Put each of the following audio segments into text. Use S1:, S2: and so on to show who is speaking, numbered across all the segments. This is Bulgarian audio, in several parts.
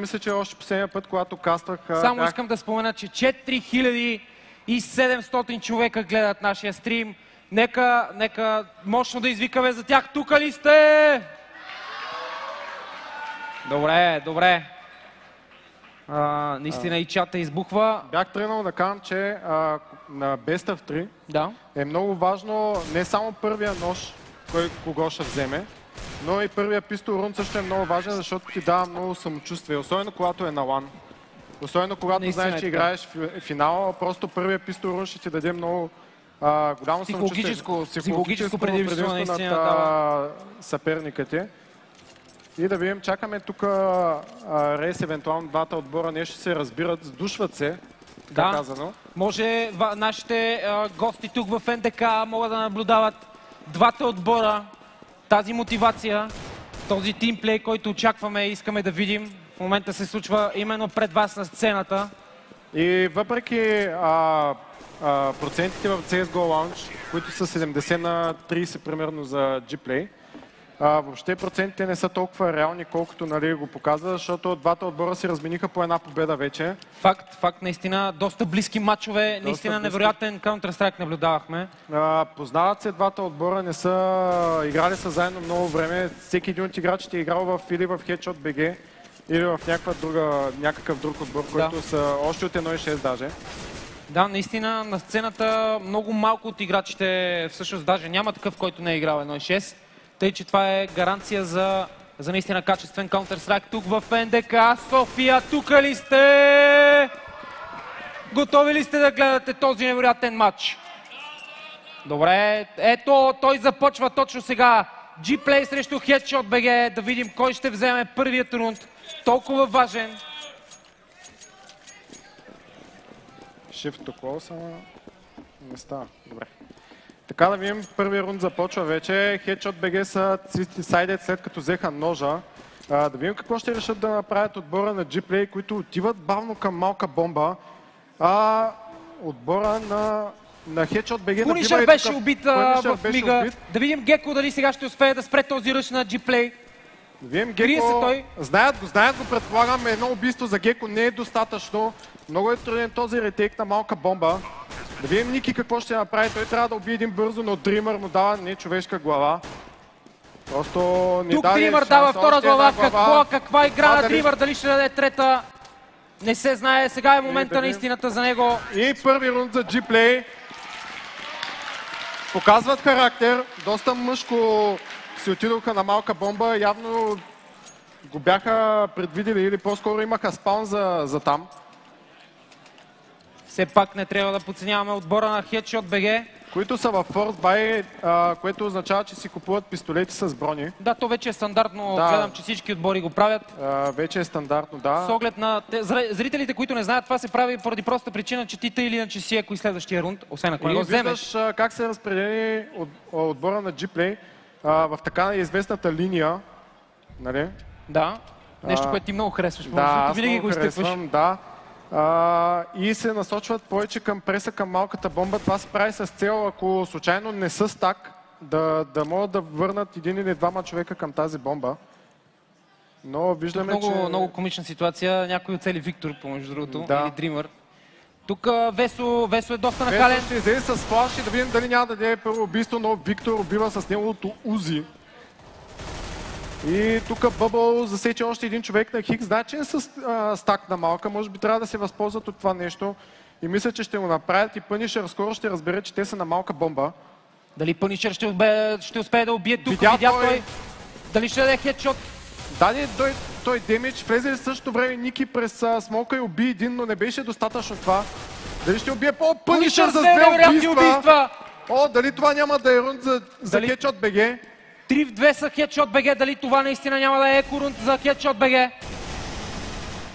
S1: Мисля, че още последния път, когато каствах...
S2: Само искам да спомена, че 4700 човека гледат нашия стрим. Нека мощно да извикаме за тях. Тука ли сте? Добре. Наистина и чата избухва.
S1: Бях тръгнал да кажам, че на Best of 3 е много важно не само първия нож, кого ще вземе, но и първия пистол рун също е много важен, защото ти дава много самочувствие, особено когато е на лан. Особено когато знаеш, че играеш в финала, просто първия пистол рун ще ти даде много голямо
S2: психологическо предимство
S1: над съперника ти. И да видим, чакаме тук рейс, евентуално двата отбора нещо се разбират, сдушват се, така казано.
S2: Може нашите гости тук в НДК могат да наблюдават двата отбора, тази мотивация, този тимплей, който очакваме и искаме да видим. В момента се случва именно пред вас на сцената.
S1: И въпреки процентите в CSGO Lounge, които са 70 на 30 примерно за G-Play, въобще процентите не са толкова реални, колкото го показва, защото двата отбора си размениха по една победа вече.
S2: Факт, наистина, доста близки матчове, наистина невероятен Counter-Strike наблюдавахме.
S1: Познават се двата отбора, не са играли са заедно много време. Всеки един от играчите е играл или в Headshot BG, или в някакъв друг отбор, който са още от 1.6 даже.
S2: Да, наистина на сцената много малко от играчите, всъщност даже няма такъв, който не е играл 1.6. Тъй, че това е гаранция за наистина качествен Counter-Strike тук в НДК. София, тук ли сте? Готови ли сте да гледате този невероятен матч? Добре, ето той започва точно сега. G-Play срещу Headshot BG. Да видим кой ще вземе първият рунд. Толкова важен.
S1: Shift to close, ама не става. Добре. Така да видим, първия рунд започва вече. Headshot BG са decided след като взеха ножа. Да видим какво ще решат да направят отбора на G-Play, които отиват бавно към малка бомба. Отбора на Headshot BG...
S2: Punisher беше убит в мига. Да видим Геко дали сега ще успее да спре този ръш на G-Play.
S1: Да видим Геко. Знаят го, предполагам. Едно убийство за Геко не е достатъчно. Много е труден този ретейк на малка бомба. Да видим Ники какво ще направи. Той трябва да убие един бързо, но Dreamer му дава нечовешка глава. Просто не
S2: тук
S1: даде
S2: Dreamer
S1: шанс.
S2: дава втора глава. Каква игра на Dreamer? Дали ще даде трета? Не се знае. Сега е момента на истината за него.
S1: И първи рунд за G-Play. Показват характер. Доста мъжко си отидоха на малка бомба. Явно го бяха предвидели или по-скоро имаха спаун за там.
S2: Все пак не трябва да подценяваме отбора на Headshot BG.
S1: Които са в Force Buy, което означава, че си купуват пистолети с брони.
S2: Да, то вече е стандартно. Гледам, че всички отбори го правят.
S1: Вече е стандартно, да.
S2: С оглед на зрителите, които не знаят, това се прави поради проста причина, че ти или иначе си ако и следващия рунд, освен ако не го вземеш.
S1: И виждаш как се разпредели отбора на G-Play в така известната линия. Нали?
S2: Да. Нещо, което ти много харесваш.
S1: Да, аз много харесвам, да. И се насочват повече към преса към малката бомба. Това се прави с цел, ако случайно не са стак, да могат да върнат един или двама човека към тази бомба. Но виждаме, че...
S2: Много комична ситуация. Някой оцели Виктор, помежду другото, или Dreamer. Тук Весо е доста накален.
S1: Весо ще излезе с флаш и да видим дали няма да даде първо убийство, но Виктор убива с неговото узи. И тук Бъбъл засече още един човек на Хикс. Знае, че е с стак на малка. Може би трябва да се възползват от това нещо. И мисля, че ще го направят и Punisher скоро ще разбере, че те са на малка бомба.
S2: Дали Punisher ще успее да убие тук? Видя той. Дали ще даде хедшот?
S1: Даде той демидж. Влезе в същото време Ники през смока и уби един, но не беше достатъчно това. Дали ще убие Punisher с две убийства? Дали това няма да е рунд за Headshot BG?
S2: 3 в 2 са Headshot BG. Дали това наистина няма да е екорунд за Headshot BG?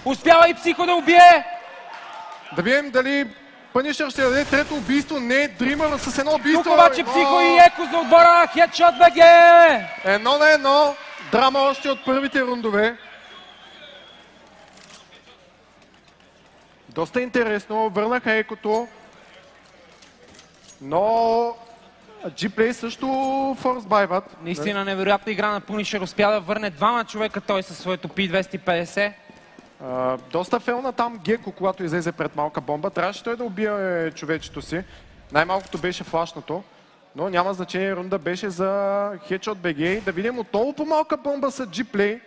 S2: Успява и Психо да убие!
S1: Да видим дали Punisher ще даде трето убийство. Не, Dreamer с едно убийство.
S2: Тук обаче Психо и Еко за отбора Headshot BG!
S1: 1-1. Драма още от първите рундове. Доста интересно. Върнаха Екото. Но... G-Play също форсбайват.
S2: Наистина невероятна игра на Punisher. Успя да върне двама човека той със своето P250.
S1: Доста фелна там Геко, когато излезе пред малка бомба. Трябваше той да убие човечето си. Най-малкото беше флашното. Но няма значение, рунда беше за Headshot BG. Да видим отново по малка бомба с G-Play.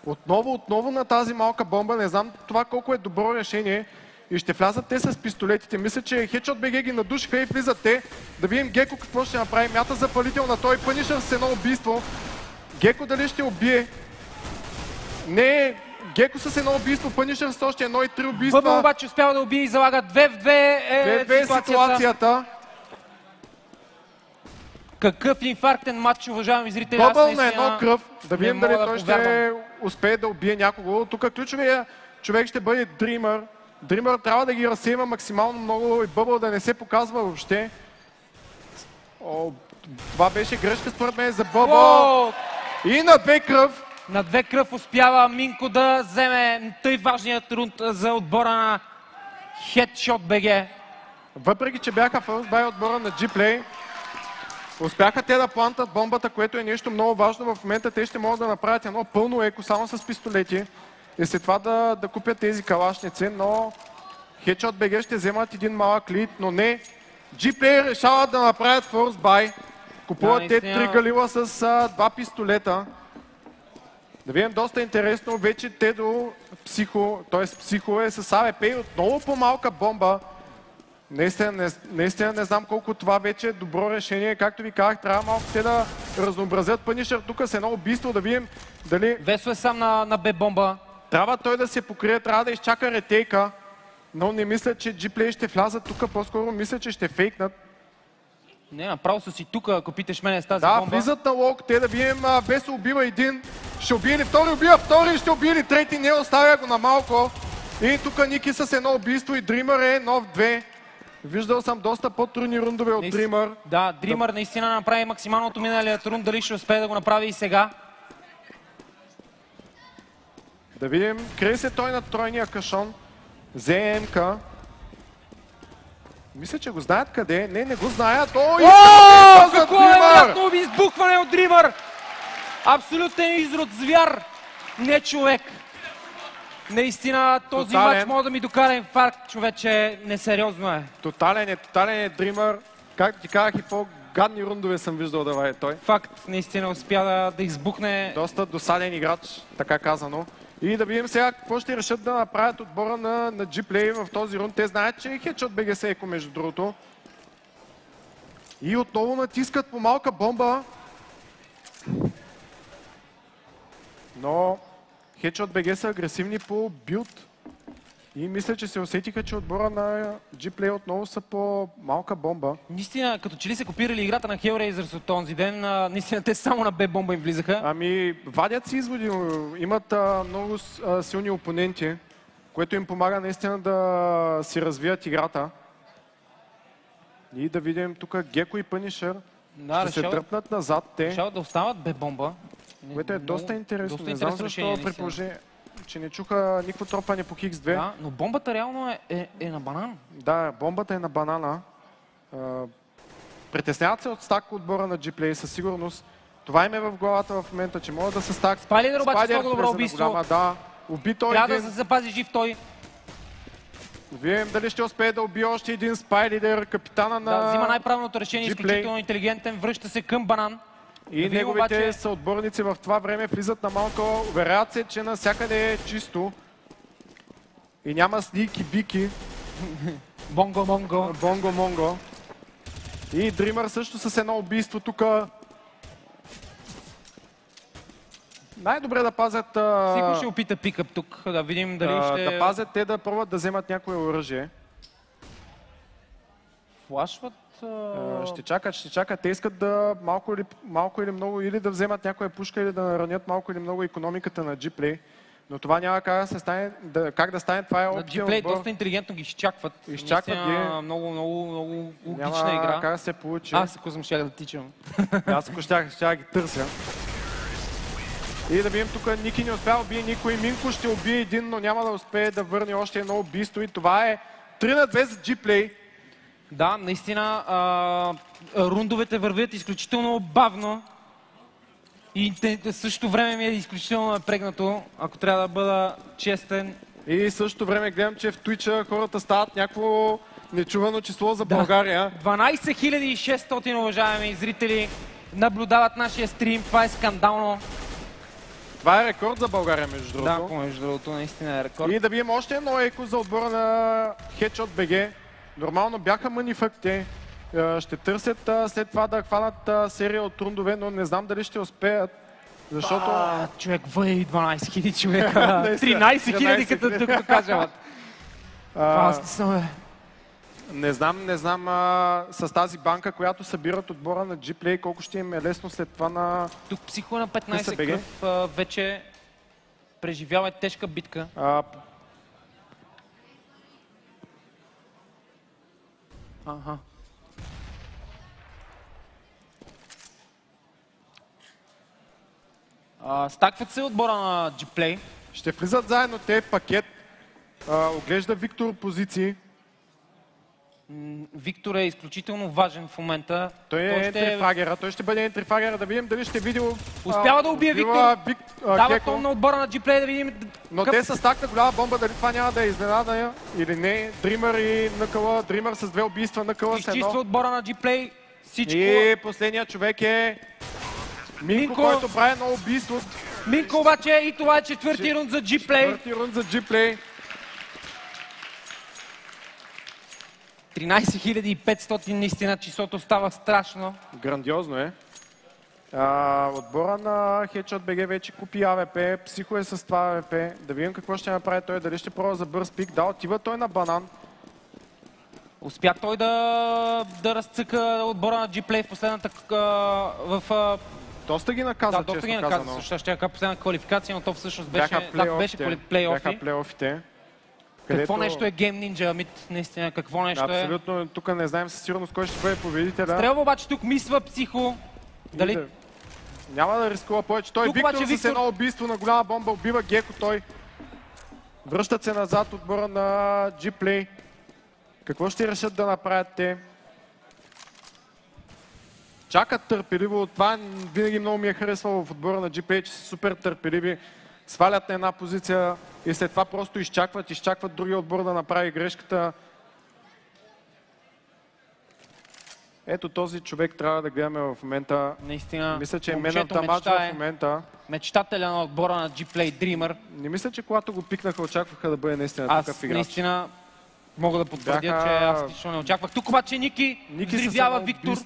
S1: Отново на тази малка бомба. Не знам това колко е добро решение. И ще влязат те с пистолетите. Мисля, че Headshot BG ги надушиха и влизат те. Да видим Геко какво ще направи. Мята запалител на той. Пънишър с едно убийство. Геко дали ще убие? Не, Геко с едно убийство, Пънишър с още едно и 3 убийства.
S2: Бъбъл обаче успява да убие и залага 2 в 2
S1: ситуацията.
S2: Какъв инфарктен матч, уважаеми зрители.
S1: Бъбъл на едно кръв. Да видим дали той ще успее да убие някого. Тук ключовия човек ще бъде Dreamer. Dreamer трябва да ги разсейва максимално много и Бъбъл да не се показва въобще. Това беше грешка според мен за Бъбъл. И на 2 кръв.
S2: На 2 кръв успява Минко да вземе тъй важният рунд за отбора на Headshot BG.
S1: Въпреки, че бяха first buy отбора на G-Play, успяха те да плантат бомбата, което е нещо много важно. В момента те ще могат да направят едно пълно еко само с пистолети и след това да купят тези калашници, но Headshot BG ще вземат един малък лид, но не. G-Play решават да направят first buy. Купуват те 3 галила с 2 пистолета. Да видим, доста интересно, вече те до Психо, т.е. Психо е с АВП и отново по малка бомба. Наистина не знам колко това вече е добро решение. Както ви казах, трябва малко те да разнообразят Пънишър тук с едно убийство, да видим дали...
S2: Весо е сам на Б бомба.
S1: Трябва той да се покрие, трябва да изчака ретейка, но не мисля, че G-Play ще влязат тук, по-скоро мисля, че ще фейкнат.
S2: Не, направо са си тук, ако питаш мене с тази бомба.
S1: Да, влизат на лок, те да видим, Весо убива един, ще убие ли втори, убива втори, ще убие ли трети, не оставя го на малко. И тук Ники с едно убийство и Dreamer е нов 2. Виждал съм доста по-трудни рундове от Dreamer.
S2: Да, Dreamer наистина направи максималното миналият рунд, дали ще успее да го направи и сега.
S1: Да видим, крие се той на тройния кашон. ЗМК. Мисля, че го знаят къде. Не го знаят.
S2: Какво е вероятно избухване от Dreamer! Абсолютен изрод звяр, не човек. Наистина този матч може да ми докара инфаркт, човече, несериозно е.
S1: Тотален е Dreamer. Както ти казах, и по-гадни рундове съм виждал да е той.
S2: Факт, наистина успя да избухне.
S1: Доста досаден играч, така казано. И да видим сега какво ще решат да направят отбора на G-Play в този рунд. Те знаят, че е Headshot BG се еко между другото. И отново натискат по малка бомба. Но Headshot BG са агресивни по билд. И мисля, че се усетиха, че отбора на G-Play отново са по малка бомба.
S2: Наистина, като че ли се копирали играта на Hellraisers от този ден, наистина те само на Б-бомба им влизаха.
S1: Ами, вадят си изводи. Имат много силни опоненти, което им помага наистина да си развият играта. И да видим тук Геко и Пънишър. Ще се дръпнат назад те.
S2: Решават да остават Б-бомба.
S1: Което е доста интересно. Не знам защо при положение, че не чуха никакво тропане по Хикс 2.
S2: Да, но бомбата реално е на банан.
S1: Да, бомбата е на банана. Притесняват се от стак отбора на G-Play със сигурност. Това им е в главата в момента, че могат да са стак.
S2: Спайлидер обаче много добро убийство.
S1: Да, уби той
S2: трябва да се запази жив той.
S1: Видим дали ще успее да убие още един Спайлидер, капитана на
S2: Да, взима най-правилното решение, изключително интелигентен, връща се към банан.
S1: И неговите съотборници в това време влизат на малко, уверяват се, че навсякъде е чисто. И няма сники-бики.
S2: Бонго-монго.
S1: Бонго-монго. И Dreamer също с едно убийство тук. Най-добре да пазят...
S2: Сигурно ще опита пикъп тук, да видим дали ще...
S1: Да пазят те да пробват да вземат някое оръжие.
S2: Флашват...
S1: Ще чакат. Те искат да малко или много или да вземат някоя пушка, или да наранят малко или много икономиката на G-Play. Но това няма как да стане. Как да стане, това е опция.
S2: G-Play доста интелигентно ги изчакват.
S1: Изчакват ги.
S2: Много логична игра.
S1: Няма как да се получи.
S2: Аз ако съм щях да тичам.
S1: Аз ако щях да ги търся. И да видим тук, Ники не успя да убие никой. Минко ще убие един, но няма да успее да върне още едно убийство. И това е 3-2 за G-Play.
S2: Да, наистина рундовете вървят изключително бавно. И в същото време ми е изключително напрегнато, ако трябва да бъда честен.
S1: И в същото време гледам, че в Twitch хората стават някакво нечувано число за България.
S2: 12 600, уважаеми зрители, наблюдават нашия стрим. Това е скандално.
S1: Това е рекорд за България, между другото.
S2: Да, между другото, наистина е рекорд.
S1: И да видим още едно еко за отбора на Headshot BG. Нормално бяха манифакте. Ще търсят след това да хванат серия от рундове, но не знам дали ще успеят. Защото...
S2: човек, въй 12 000 човека. 13 000, като тук кажа.
S1: Не знам с тази банка, която събират отбора на Gplay, колко ще им е лесно след това на...
S2: Тук Психо на 15 кръв вече преживява тежка битка. Ага. Стакват се отбора на Gplay.
S1: Ще влизат заедно те в пакет. Оглежда Виктор позиции.
S2: Виктор е изключително важен в момента.
S1: Той е ентрифагера. Той ще бъде ентрифагера. Да видим дали ще видео...
S2: Успява да убие Виктор. Дава тон на отбора на Gplay да видим...
S1: Но те са стакна голяма бомба. Дали това няма да е изненада или не. Дримър и Накъла. Дримър с 2 убийства. Накъла с 1.
S2: Изчиства отбора на Gplay. Всичко...
S1: И последният човек е... Минко, който прави едно убийство.
S2: Минко обаче и това е четвърти рунд за Gplay.
S1: Четвърти рунд за Gplay.
S2: 13 500, наистина числото става страшно.
S1: Грандиозно е. Отбора на Headshot BG вече купи АВП. Психо е с това АВП. Да видим какво ще направи той. Дали ще пробва за бърз пик. Да, отива той на банан.
S2: Успя той да разцъка отбора на Gplay в последната...
S1: Доста ги наказа,
S2: да, доста ги наказа. Също ще кажа последната квалификация, но то всъщност беше плейофи.
S1: Бяха плейофите.
S2: Какво нещо е Game Ninja, Amit, наистина, какво нещо е?
S1: Абсолютно, тук не знаем със сигурност кой ще бъде победителя.
S2: Стрелва обаче тук мисва Психо. Дали...
S1: Няма да рискува повече. Той Виктор с едно убийство на голяма бомба убива Геко той. Връщат се назад отбора на Gplay. Какво ще решат да направят те? Чакат търпеливо. Това винаги много ми е харесвало в отбора на Gplay, че са супер търпеливи. Свалят на една позиция и след това просто изчакват другия отбор да направи грешката. Ето този човек трябва да гледаме в момента.
S2: Наистина,
S1: мисля, че е Man of the Match в момента.
S2: Мечтателя на отбора на Gplay, Dreamer.
S1: Не мисля, че когато го пикнаха, очакваха да бъде наистина такъв играч.
S2: Наистина мога да потвърдя, че аз лично не очаквах. Тук обаче Ники взривява Виктор.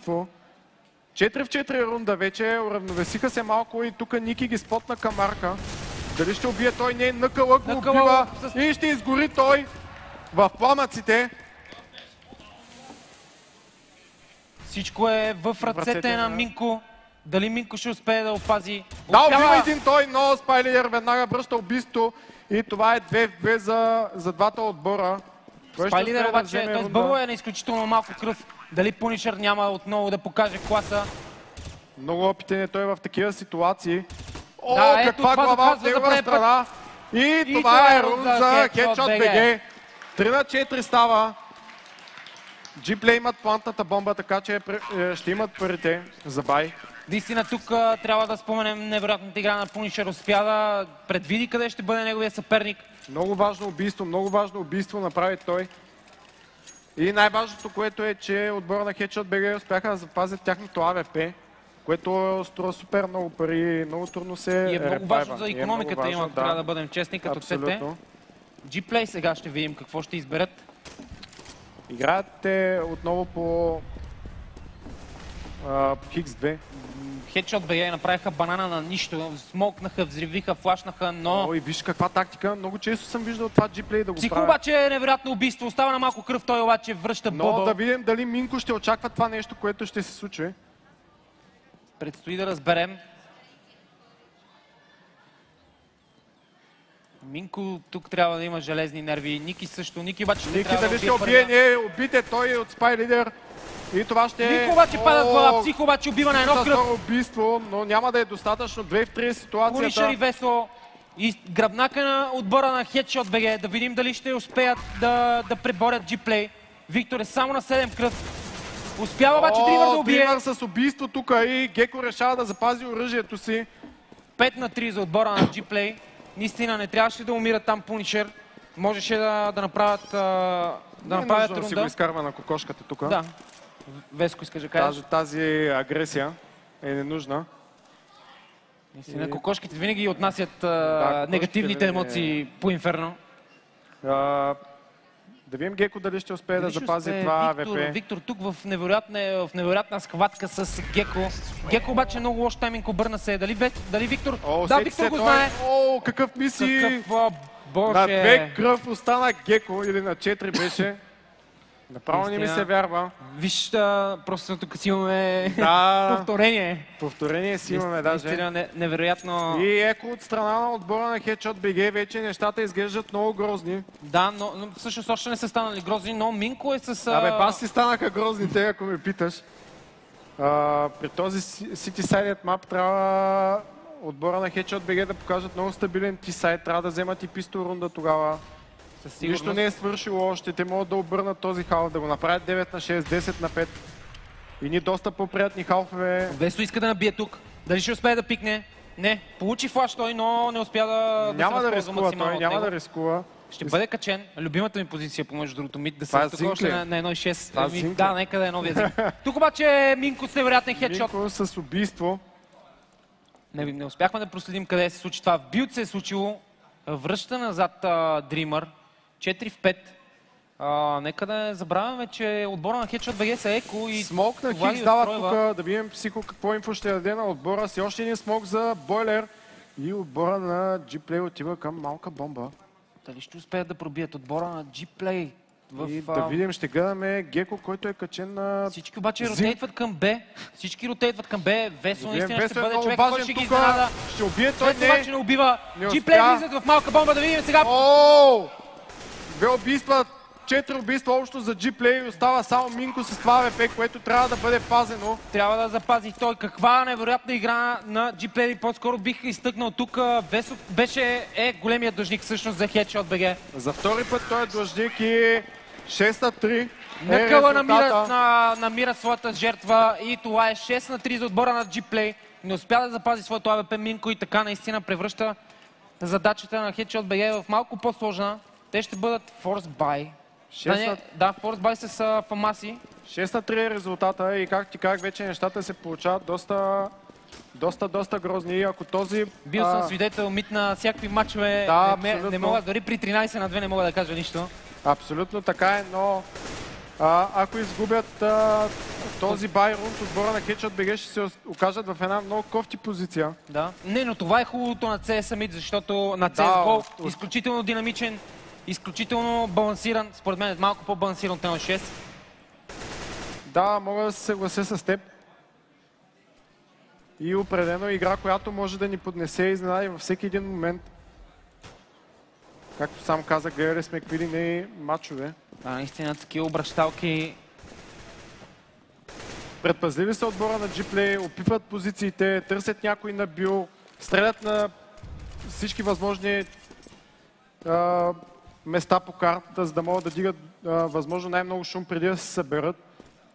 S1: 4 в 4 рунда вече, уравновесиха се малко и тук Ники ги спотна към Марка. Дали ще убие той? Не, Накъла го убива и ще изгори той в пламъците.
S2: Всичко е в ръцете на Минко. Дали Минко ще успее да опази?
S1: Да, убива един той, но Спайлидер веднага връща убийство и това е 2-2 за двата отбора.
S2: Спайлидер обаче, т.е. Бъбъл е на изключително малко кръв. Дали Пунишър няма отново да покаже класа?
S1: Много опитен е той в такива ситуации. О, каква глава от негова страна! И това е рун за Headshot BG. 3 на 4 става. Gplay имат плантната бомба, така че ще имат парите за бай.
S2: Наистина тук трябва да споменем невероятната игра на Пунишър. Успя да предвиди къде ще бъде неговия съперник.
S1: Много важно убийство направи той. И най-важното, което е, че отбора на Headshot BG успяха да запазят тяхното АВП, което струва супер много пари, много трудно се
S2: репайва. И е много важно за икономиката им, ако трябва да бъдем честни, като цете. Gplay сега ще видим какво ще изберат.
S1: Играят те отново по X2.
S2: Headshot BG направиха банана на нищо, смолкнаха, взривиха, флашнаха, но...
S1: Ой, виж каква тактика, много често съм виждал това Gplay да го
S2: Психо обаче е невероятно убийство, остава на малко кръв, той обаче връща Бъбъл.
S1: Но да видим дали Минко ще очаква това нещо, което ще се случи.
S2: Предстои да разберем. Минко тук трябва да има железни нерви, Ники също, Ники обаче ще трябва да убие
S1: първия. Не, убите той от Спайлидер. И това ще
S2: Минко обаче пада в глава, Психо обаче убива на едно кръв.
S1: Убийство, но няма да е достатъчно. 2 в 3 ситуацията.
S2: Пунишър и Весло и гръбнака на отбора на Headshot BG. Да видим дали ще успеят да преборят Gplay. Виктор е само на 7 кръв. Успява обаче Дримър да убие.
S1: Дримър с убийство тук и Геко решава да запази оръжието си.
S2: 5 на 3 за отбора на Gplay. Наистина не трябваше да умира там Пунишър. можеше да направят рунда.
S1: Да си го изкарва на кокошката тук.
S2: Да. Веско, искаш да кажеш?
S1: Тази агресия е ненужна.
S2: Наистина, кокошките винаги отнасят негативните емоции по Инферно.
S1: Да видим Геко дали ще успее да запази това АВП.
S2: Виктор тук в невероятна схватка с Геко. Геко обаче много лош тайминг, обърна се. Дали Виктор? Да, Виктор го знае.
S1: О, какъв миси!
S2: Боже!
S1: На 2 кръв остана Геко, или на 4 беше. Направо не ми се вярва.
S2: Виж, просто тук си имаме повторение.
S1: Повторение си имаме даже.
S2: Наистина невероятно.
S1: И еко от страна на отбора на Headshot BG, вече нещата изглеждат много грозни.
S2: Да, но всъщност още не са станали грозни, но Минко е с...
S1: Бас си станаха грозните, ако ме питаш. При този City-Sided мап трябва отбора на Headshot BG да покажат много стабилен T-Side. Трябва да вземат и пистол рунда тогава. Нищо не е свършило още. Те могат да обърнат този халф, да го направят 9 на 6, 10 на 5. И ни доста по-приятни халфове.
S2: Весо иска да набие тук. Дали ще успее да пикне? Не. Получи флаш той, но не успя да
S1: няма да рискува той, няма да рискува.
S2: Ще бъде качен. Любимата ми позиция, помежду другото, мид да се тук още на 1.6. Да, нека да е новия зинк. Тук обаче Минко с невероятен хедшот.
S1: Минко с убийство.
S2: Не успяхме да проследим къде се случи това. В билд се е случило. Връща назад Dreamer. 4 в 5. Нека да не забравяме, че отбора на Headshot BG са еко и
S1: смок на Хикс дава тук, да видим Психо какво инфо ще даде на отбора си. Още един смок за Бойлер и отбора на G-Play отива към малка бомба.
S2: Дали ще успеят да пробият отбора на G-Play?
S1: Да видим, ще гледаме Геко, който е качен на...
S2: Всички обаче ротейтват към Б. Всички ротейтват към Б. Весо наистина ще бъде човек, който ще ги изненада.
S1: Ще убие той,
S2: не. Обаче не убива. G-Play влизат в малка бомба, да видим сега.
S1: 2 убийства, 4 убийства общо за G-Play. Остава само Минко с това АВП, което трябва да бъде пазено.
S2: Трябва да запази той. Каква невероятна игра на G-Play. По-скоро бих изтъкнал тук. Весо беше големият длъжник всъщност за Headshot BG.
S1: За втори път той е длъжник и 6 на 3.
S2: Накъла намира своята жертва и това е 6 на 3 за отбора на G-Play. Не успя да запази своето АВП Минко и така наистина превръща задачата на Headshot BG в малко по-сложна. Те ще бъдат Force Buy. Да, Force Buy с Фамаси.
S1: 6 на 3 е резултата и как ти казах, вече нещата се получават доста грозни. Ако този...
S2: Бил съм свидетел мит на всякакви матчове. Не мога, дори при 13 на 2 не мога да кажа нищо.
S1: Абсолютно така е, но ако изгубят този бай рунд, отбора на Headshot BG ще се окажат в една много кофти позиция.
S2: Да. Не, но това е хубавото на CS Summit, защото на CSGO изключително динамичен, изключително балансиран, според мен е малко по-балансиран от 1.6.
S1: Да, мога да се съглася с теб. И определено игра, която може да ни поднесе изненади във всеки един момент. Както сам казах, гледали сме какви ли не матчове.
S2: Да, наистина такива обращалки.
S1: Предпазливи са отбора на G-Play, опипват позициите, търсят някой на бил, стрелят на всички възможни места по картата, за да могат да дигат възможно най-много шум преди да се съберат.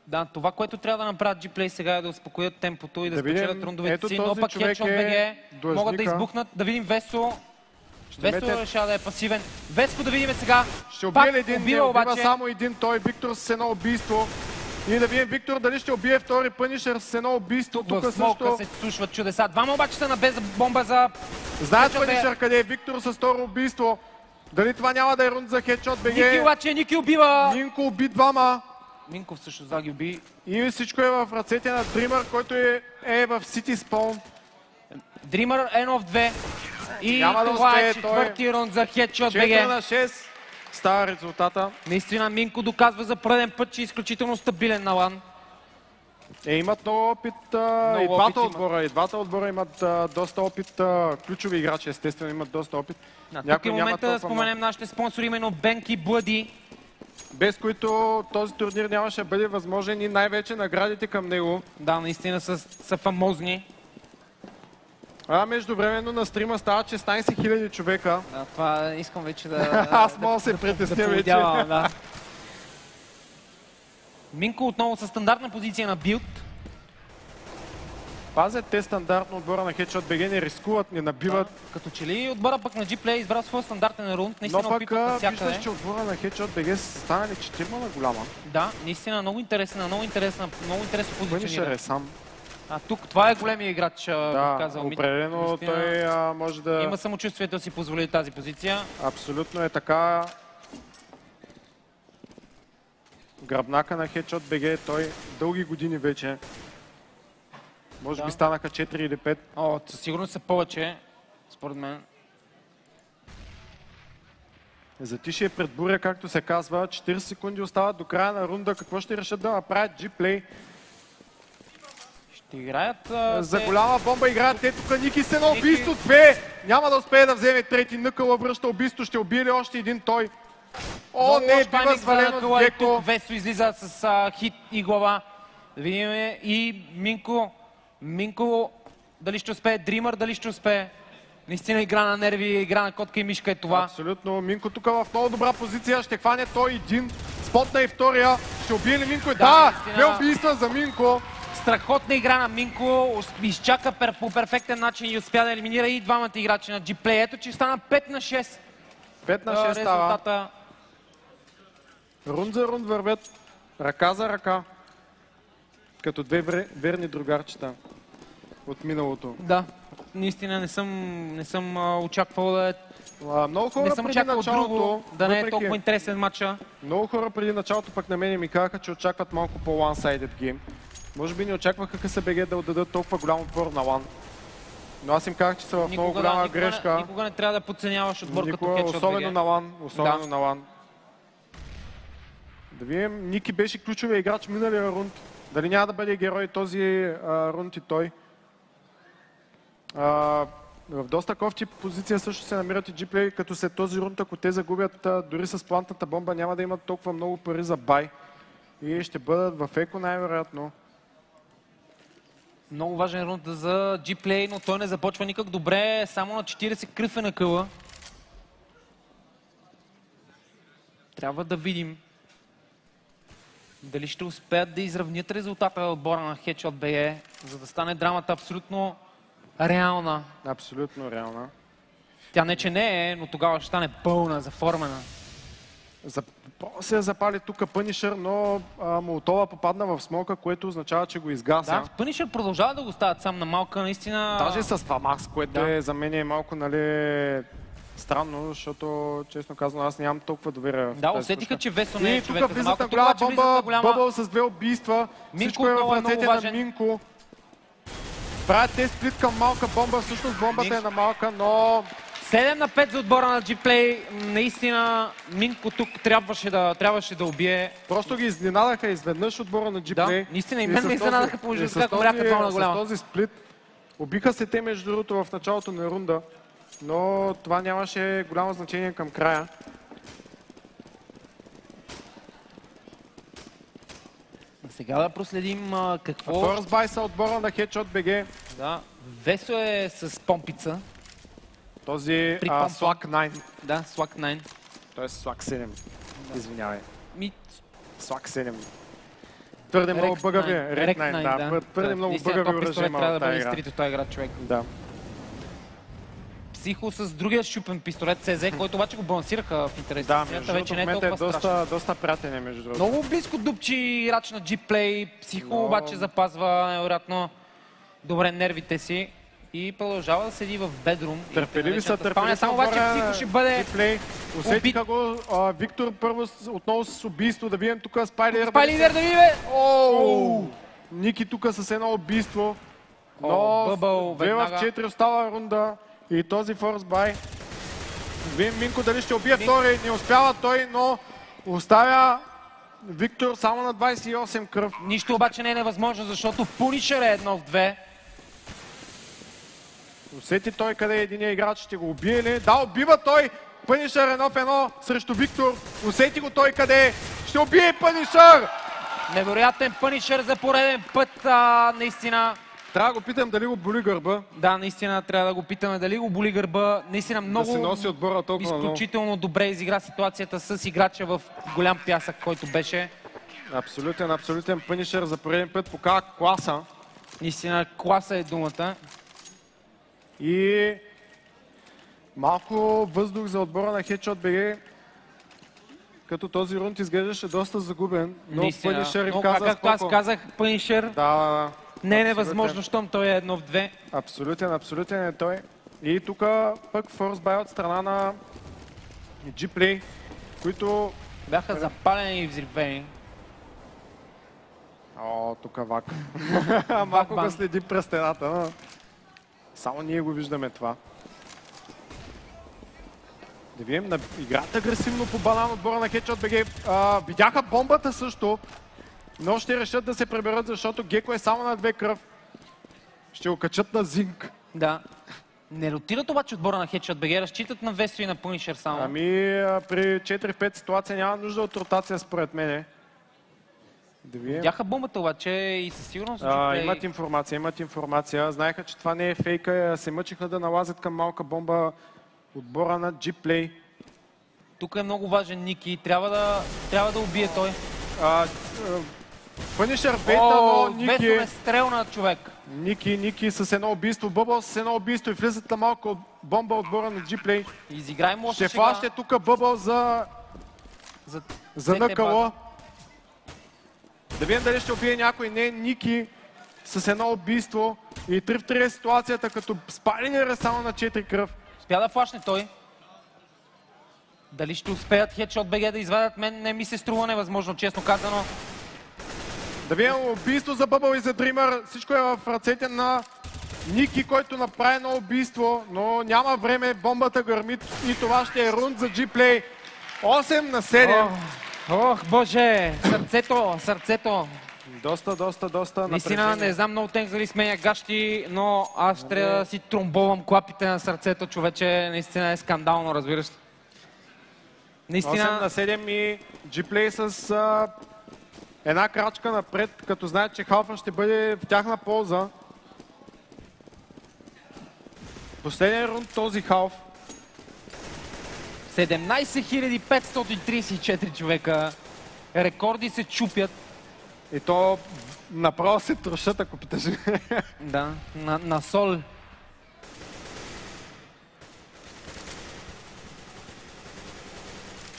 S2: Да, това, което трябва да направят G-Play сега е да успокоят темпото и да спечелят рундовете си, но пък Headshot BG могат да избухнат. Да видим Весо. Весо решава да е пасивен. Веско да видим сега.
S1: Ще убие ли един? Не убива само един той. Виктор с едно убийство. И да видим Виктор дали ще убие втори пънишър с едно убийство.
S2: Тук в смока се слушват чудеса. Двама обаче са на без бомба за...
S1: Знаят пънишър къде е Виктор с второ убийство. Дали това няма да е рунд за Headshot BG?
S2: Ники обаче, Ники убива.
S1: Минко уби двама.
S2: Минко всъщност да ги уби.
S1: И всичко е в ръцете на Dreamer, който е в City Spawn.
S2: Dreamer 1 в 2. И това е четвърти рунд за Headshot BG.
S1: 4 на 6 става резултата.
S2: Наистина Минко доказва за пореден път, че е изключително стабилен на лан.
S1: Имат много опит и двата отбора имат доста опит. Ключови играчи естествено имат доста опит.
S2: Тук е момента да споменем нашите спонсори, именно Бенк и Bloody.
S1: Без които този турнир нямаше да бъде възможен и най-вече наградите към него.
S2: Да, наистина са фамозни.
S1: Междувременно на стрима стават 16 000 човека.
S2: Да, това искам вече да...
S1: Аз мога да се притесня вече.
S2: Да. Минко отново със стандартна позиция на билд.
S1: Пазят те стандартно отбора на Headshot BG, не рискуват, не набиват.
S2: Като че ли отбора пък на G-Play избрал своя стандартен рунд, наистина опитват навсякъде.
S1: Виждаш, че отбора на Headshot BG са станали 4 на голяма.
S2: Да, наистина много интересно позициониране.
S1: Punisher е сам.
S2: Тук това е големия играч,
S1: да,
S2: казал Мит.
S1: определено той може да...
S2: Има самочувствието да си позволи тази позиция.
S1: Абсолютно е така. Гръбнака на Headshot BG, той дълги години вече. Може би станаха 4 или 5.
S2: Със сигурност са повече, според мен.
S1: Затишие пред буря, както се казва. 40 секунди остават до края на рунда. Какво ще решат да направят G-Play?
S2: Ще играят...
S1: За голяма бомба играят те тук. Ники се на убийство 2! Няма да успее да вземе трети. Nøкъла връща убийство. Ще убие ли още един той? Не, бива свалено от Геко.
S2: Весо излиза с хит и глава. Да видим и Минко дали ще успее, Дримър дали ще успее. Наистина игра на нерви, игра на котка и мишка е това.
S1: Абсолютно. Минко тук в много добра позиция. Ще хване той един. Спотна и втория. Ще убие ли Минко? Да! Две убийства за Минко.
S2: Страхотна игра на Минко. Изчака по перфектен начин и успя да елиминира и двамата играчи на G-Play. Ето, че стана 5 на 6.
S1: 5 на 6 става. Рунд за рунд вървят. Ръка за ръка. Като две верни другарчета от миналото.
S2: Да, наистина не съм очаквал да е...
S1: Много хора преди началото...
S2: Да не е толкова интересен матча.
S1: Много хора преди началото пък на мене ми казаха, че очакват малко по-one-sided гейм. Може би не очакваха КСБГ да отдадат толкова голям отбор на LAN. Но аз им казах, че са в много голяма грешка.
S2: Никога не трябва да подценяваш отбор като Headshot BG.
S1: Особено на LAN. Особено на LAN. Да видим, Ники беше ключовия играч миналия рунд. Дали няма да бъде герой този рунд и той. В доста кофти позиция също се намират и G-Play, като след този рунд, ако те загубят дори с плантната бомба, няма да имат толкова много пари за бай. И ще бъдат в еко най-вероятно.
S2: Много важен рунд за G-Play, но той не започва никак добре. Само на 40 кръв е на къла. Трябва да видим дали ще успеят да изравнят резултата от отбора на Headshot BG, за да стане драмата абсолютно реална.
S1: Абсолютно реална.
S2: Тя не че не е, но тогава ще стане пълна, заформена.
S1: Се запали тук Punisher, но Молотова попадна в смока, което означава, че го изгася.
S2: Да, Punisher продължава да го стават сам на малка, наистина...
S1: Даже с Фамакс, което е за мен е малко, нали, странно, защото, честно казвам, аз нямам толкова доверие в тази
S2: усетиха, че Весо не е човека.
S1: И тук влизат на голяма бомба, Бъбъл с две убийства. Всичко е в ръцете на Минко. Правят те сплит към малка бомба, всъщност бомбата е на малка, но...
S2: 7 на 5 за отбора на G-Play. Наистина Минко тук трябваше да убие.
S1: Просто ги изненадаха изведнъж отбора на G-Play.
S2: Да, наистина и мен ме изненадаха помежду си, как умряха това на голяма.
S1: С този сплит убиха се те между другото в началото на рунда, но това нямаше голямо значение към края.
S2: Сега да проследим какво...
S1: First buy са отбора на Headshot BG.
S2: Да, Весо е с помпица.
S1: Този Swag 9.
S2: Да, Swag 9.
S1: Той е Swag 7. Да. Извинявай. Swag 7.
S2: Твърде
S1: много бъгави. Rec 9, да. Твърде много бъгави оръжия има в тази игра.
S2: Трябва да игра човек.
S1: Да.
S2: Психо с другия щупен пистолет CZ, който обаче го балансираха в интерес.
S1: Да, между другото, в момента е доста приятен между другото.
S2: Много близко дупчи играч на G-Play. Психо обаче запазва невероятно добре нервите си и продължава да седи в бедрум.
S1: Търпеливи са, търпеливи са.
S2: Само обаче Психо ще бъде
S1: усетиха го Виктор първо отново с убийство. Да видим тук Спайлидер.
S2: Спайлидер да видим!
S1: Ники тук с едно убийство. Но 2 в 4 остава рунда. И този форс бай. Видим Минко дали ще убие втори. Не успява той, но оставя Виктор само на 28 кръв.
S2: Нищо обаче не е невъзможно, защото Punisher е 1 в 2.
S1: Усети той къде е единия играч, ще го убие ли? Да, убива той! Punisher 1 в 1 срещу Виктор. Усети го той къде е. Ще убие Punisher!
S2: Невероятен Punisher за пореден път, наистина.
S1: Трябва да го питам дали го боли гърба.
S2: Да, наистина трябва да го питаме дали го боли гърба. Наистина много
S1: да се носи отбора толкова
S2: изключително добре изигра ситуацията с играча в голям пясък, който беше.
S1: Абсолютен Punisher за пореден път показва класа.
S2: Наистина класа е думата.
S1: И малко въздух за отбора на Headshot BG, като този рунд изглеждаше доста загубен, но Punisher им каза
S2: както аз казах, Punisher не е невъзможно, щом той е 1 в 2.
S1: Абсолютен е той. И тук пък форсбай от страна на G-Play, които
S2: бяха запалени и взривени.
S1: О, тук Вак. Малко го следи през стената, но само ние го виждаме това. Да видим, играят агресивно по банан отбора на Headshot BG. Видяха бомбата също, но ще решат да се преберат, защото Геко е само на 2 кръв. Ще го качат на Зинк.
S2: Да. Не ротират обаче отбора на Headshot BG, разчитат на Весо и на Punisher само.
S1: Ами при 4-5 ситуация няма нужда от ротация според мене. Да
S2: видяха бомбата обаче и със сигурност
S1: имат информация. Знаеха, че това не е фейка, се мъчиха да налазят към малка бомба отбора на G-Play.
S2: Тук е много важен Ники, трябва да убие той.
S1: Punisher бейта, но
S2: Ники... Весо е стрелна човек.
S1: Ники с едно убийство, Бъбъл с едно убийство и влизат на малка бомба отбора на G-Play.
S2: Изиграй му
S1: ще флаште тук Бъбъл за НКЛ. Да видим дали ще убие някой. Не, Ники с едно убийство и 3 в 3 е ситуацията, като Спайлинер е само на 4 кръв.
S2: Успя да флашне той. Дали ще успеят Headshot BG да извадят? Мен не ми се струва невъзможно, честно казано.
S1: Да видим убийство за Бъбъл и за Дримър. Всичко е в ръцете на Ники, който направи едно убийство, но няма време. Бомбата гърми и това ще е рунд за G-Play. 8-7.
S2: Ох, боже! Сърцето!
S1: Доста
S2: наистина, не знам много тенк дали сменя гащи, но аз ще трябва да си тромбовам клапите на сърцето, човече. Наистина е скандално, разбираш.
S1: Наистина... 8-7 и G-Play с една крачка напред, като знаят, че халфа ще бъде в тяхна полза. Последен рунд този халф.
S2: 17534 човека. Рекорди се чупят.
S1: И то направо се трошат, ако питаш.
S2: Да, на сол.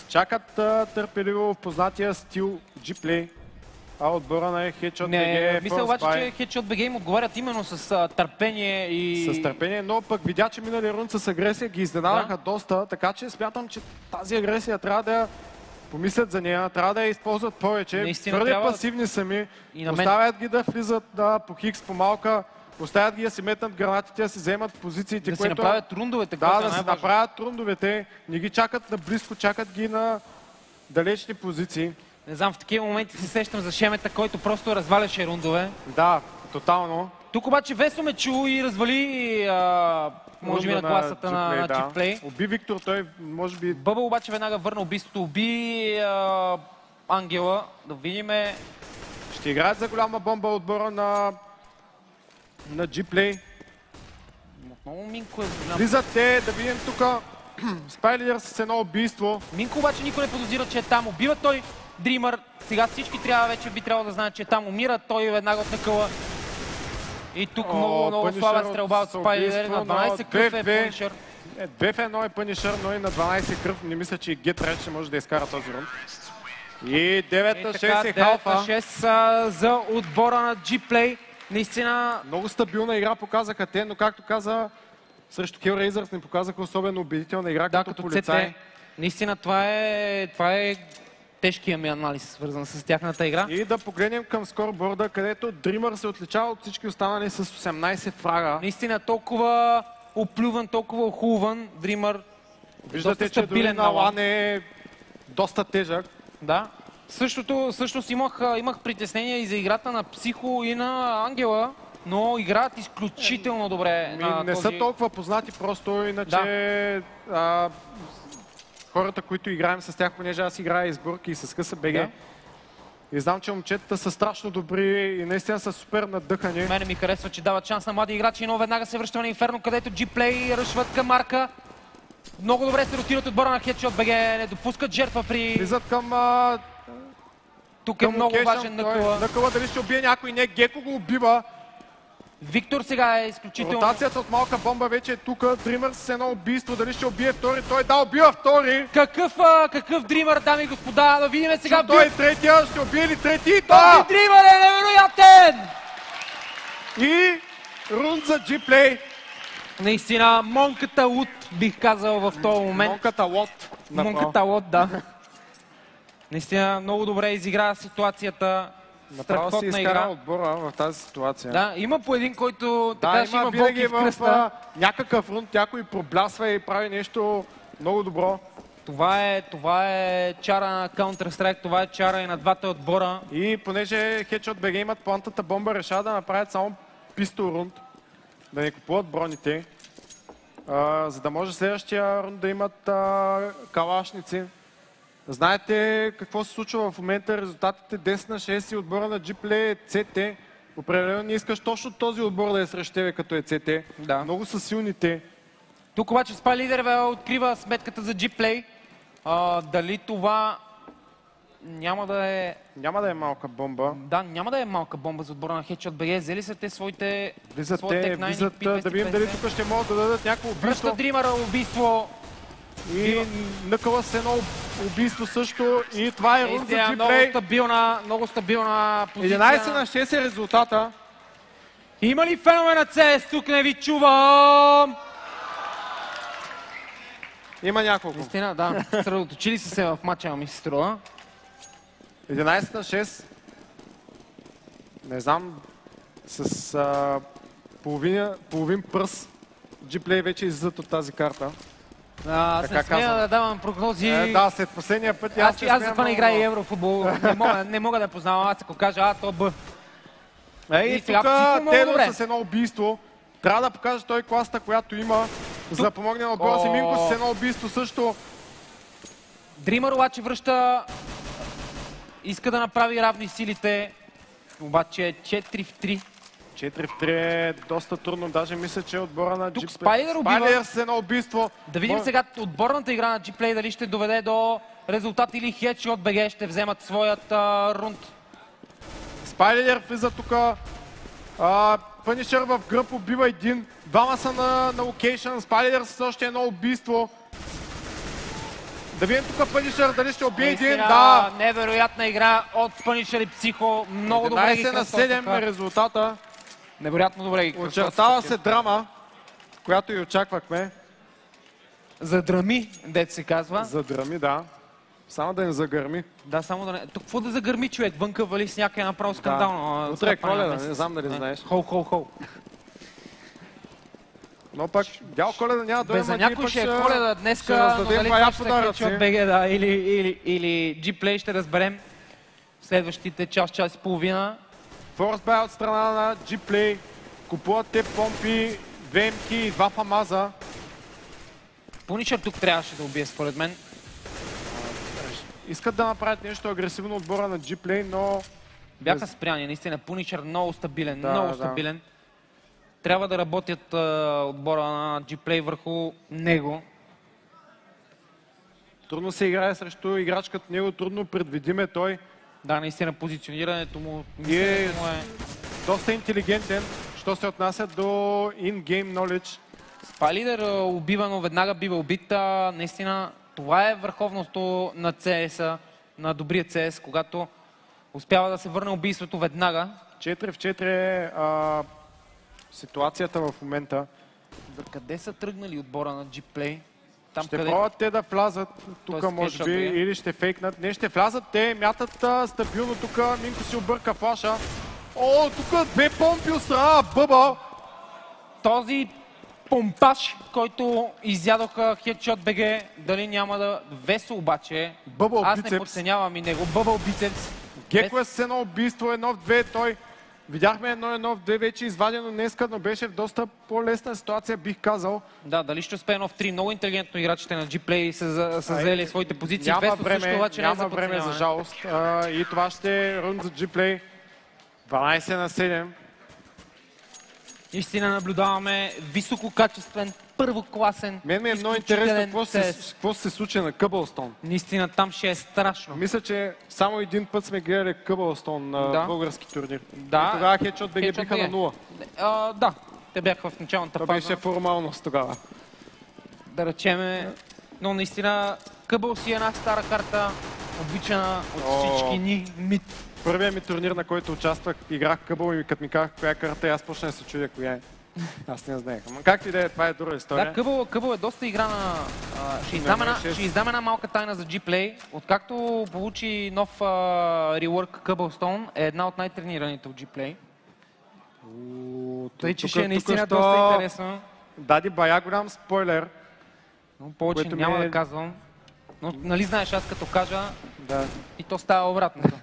S1: Чакат търпеливо в познатия стил G-Play. А отбора на Headshot BG е
S2: мисля обаче, че Headshot BG им отговарят именно с търпение и...
S1: С търпение, но пък видя, че минали рунд с агресия ги изненадаха доста, така че смятам, че тази агресия трябва да помислят за нея, трябва да я използват повече. Твърде пасивни сами, оставят ги да влизат по хикс по малка, оставят ги да си метнат гранатите, да си вземат позициите,
S2: да си направят рундовете.
S1: Да си направят рундовете, не ги чакат наблизко, чакат ги на далечни позиции.
S2: Не знам, в такива моменти се сещам за Шемета, който просто разваляше рундове.
S1: Да, тотално.
S2: Тук обаче Весо ме чу и развали, може би, на класата на G-Play.
S1: Уби Виктор, той може би...
S2: Бъбъл обаче веднага върна убийството, уби Ангела. Да видиме...
S1: Ще играят за голяма бомба отбора на G-Play.
S2: Много Минко е голям.
S1: Влизат те, да видим тук Спайлидър с едно убийство.
S2: Минко обаче никой не подозира, че е там. Убива той Дримър. Сега всички би трябвало да знаят, че там умира. Той веднага от накъла. И тук много слаба стрелба от Спайлидър. На 12 кръв е Punisher.
S1: 2 в 1 е Punisher, но и на 12 кръв. Не мисля, че и Get Red ще може да изкара този рунд. И 9-6 е халфа.
S2: 9-6 за отбора на G-Play. Наистина...
S1: Много стабилна игра показаха те, но както каза, срещу Hellraisers не показаха особено убедителна игра като полицай.
S2: Наистина това е тежкия ми анализ, свързан с тяхната игра.
S1: И да погледнем към скорборда, където Дримър се отличава от всички останали с 18 фрага.
S2: Наистина толкова оплюван, толкова охулван Дримър.
S1: Виждате, че дори на лан е доста тежък.
S2: Да. Всъщност имах притеснение и за играта на Психо и на Ангела, но играят изключително добре.
S1: Не са толкова познати, просто иначе хората, които играем с тях, понеже аз играя изборки и с къса БГ. И знам, че момчетата са страшно добри и наистина са супер надъхани.
S2: Мене ми харесва, че дават шанс на млади играчи, но веднага се връща на Инферно, където G-Play ръшват към Марка. Много добре се ротират отбора на Headshot BG, не допускат жертва при...
S1: Влизат към...
S2: Тук е много важен Накъла.
S1: Накъла дали ще убие някой? Не, Геко го убива.
S2: Виктор сега е изключително...
S1: Ротацията от малка бомба вече е тук. Dreamers с едно убийство. Дали ще убие втори? Той убива втори.
S2: Какъв Dreamer, дами и господа. Да видим сега...
S1: Той е третия. Ще убие ли трети?
S2: Този Dreamer е невероятен!
S1: И рунд за G-Play.
S2: Наистина, монката лут, бих казал в този момент.
S1: Монката лот.
S2: Монката лот, да. Наистина, много добре изигра ситуацията.
S1: Направо си изкара отбора в тази ситуация.
S2: Да, има по един, който така ще има болки в кръста.
S1: Някакъв рунд, някой проблясва и прави нещо много добро.
S2: Това е чара на Counter-Strike, това е чара и на двата отбора.
S1: И понеже Headshot BG имат плантата бомба, решава да направят само пистол рунд. Да не купуват броните. За да може следващия рунд да имат калашници. Знаете какво се случва в момента, резултатите 10 на 6 и отбора на G-Play е CT. Определено не искаш точно този отбор да е срещу тебе като е CT.
S2: Да.
S1: Много са силните.
S2: Тук обаче SpyLeader открива сметката за G-Play. Дали това няма да е...
S1: Няма да е малка бомба.
S2: Да, няма да е малка бомба за отбора на Headshot BG. Взели са те своите...
S1: Влизат да видим дали тук ще могат да дадат някакво убийство.
S2: Връща Dreamer убийство.
S1: И Накъла с едно убийство също. И това е рунд за G-Play.
S2: Много стабилна позиция.
S1: 11 на 6 е резултата.
S2: Има ли фенове на CS? Тук не ви чувам!
S1: Има няколко.
S2: Наистина, да. Средоточили са се в матча, ми се струва.
S1: 11 на 6. Не знам, с половин пръс G-Play вече излизат от тази карта.
S2: Се смея да давам прогнози.
S1: Да, след последния път
S2: аз затова не играя и еврофутбол. Не мога да познавам. Аз ако кажа то Б.
S1: И тук Тедо с едно убийство. Трябва да покаже той класата, която има, за да помогне на отбора си. Минко с едно убийство също.
S2: Dreamer обаче връща. Иска да направи равни силите. Обаче 4 в 3.
S1: 4 в 3 е доста трудно. Даже мисля, че отбора на
S2: Тук SpyLeader убива.
S1: SpyLeader с едно убийство.
S2: Да видим сега отборната игра на G-Play дали ще доведе до резултат или Headshot BG ще вземат своят рунд.
S1: SpyLeader влиза тук. Punisher в гръб убива един. Двама са на локейшн. SpyLeader с още едно убийство. Да видим тук Punisher дали ще убие един. Да!
S2: Невероятна игра от Punisher и Психо. Много добре ги
S1: 11 на 7 е резултата.
S2: Невероятно добре ги
S1: очертава се драма, която и очаквахме.
S2: За драми, дето се казва.
S1: За драми, да. Само да не загърми.
S2: Да, само да не... Тук какво да загърми човек? Вънка вали с някакъв направо скандално.
S1: Утре е Коледа, не знам дали знаеш.
S2: Хоу.
S1: Но пък Дял Коледа няма да има.
S2: За някой ще е Коледа днеска, но дали това ще Headshot BG, или G-Play ще разберем следващите час и половина.
S1: Форсбай от страна на G-Play. Купуват те помпи, 2 МК и 2 фамаза.
S2: Punisher тук трябваше да убие според мен.
S1: Искат да направят нещо агресивно отбора на G-Play, но...
S2: Бяха спряни, наистина. Punisher много стабилен, много стабилен. Трябва да работят отбора на G-Play върху него.
S1: Трудно се играе срещу играч като него, трудно предвидиме той.
S2: Да, наистина позиционирането му
S1: е доста интелигентен, що се отнася до in-game knowledge.
S2: SpyLeader убива, но веднага бива убит. Наистина това е върховността на CS-а, на добрия CS, когато успява да се върне убийството веднага.
S1: 4 в 4 е ситуацията в момента.
S2: За къде са тръгнали отбора на G-Play?
S1: Там ще пробват те да влязат тук, може би, или ще фейкнат. Не, ще влязат те, мятат стабилно тук. Минко си обърка флаша. О, тук 2 помпи от страна Бъбъл.
S2: Този помпаш, който изядоха Headshot BG, дали няма да... Весо обаче.
S1: Бъбъл
S2: аз
S1: бицепс.
S2: Не подценявам и него. Бъбъл бицепс.
S1: Геко е с едно убийство, 1 в 2. Той видяхме 1 в 2 вече извадено днеска, но беше в доста по-лесна ситуация, бих казал.
S2: Да, дали ще успее 1 в 3. Много интелигентно играчите на G-Play са взели своите позиции.
S1: Няма време за жалост. И това ще е рунд за G-Play. 12 на 7.
S2: Истина наблюдаваме висококачествен първокласен.
S1: Мен ми е много интересно какво се случи на Къбълстон.
S2: Наистина там ще е страшно.
S1: Мисля, че само един път сме гледали Къбълстон на български турнир.
S2: Да.
S1: И тогава Headshot BG биха на
S2: 0. Да, те бяха в началната фаза.
S1: Това беше формалност тогава.
S2: Да речеме, но наистина Къбъл си е една стара карта, обичана от всички ни мит.
S1: Първият ми турнир, на който участвах, играх Къбъл и като ми казах коя карта, аз почна да се чудя коя е. Аз не знаех. Ама както и да е, това е друга история.
S2: Да, Къбъл е доста играна. Ще издам една малка тайна за G-Play. Откакто получи нов реворк Къбълстон, е една от най-тренираните от G-Play. Тъй, че ще е наистина доста интересно.
S1: Дади бая голям спойлер.
S2: Но повече няма да казвам. Но нали знаеш, аз като кажа, и то става обратното.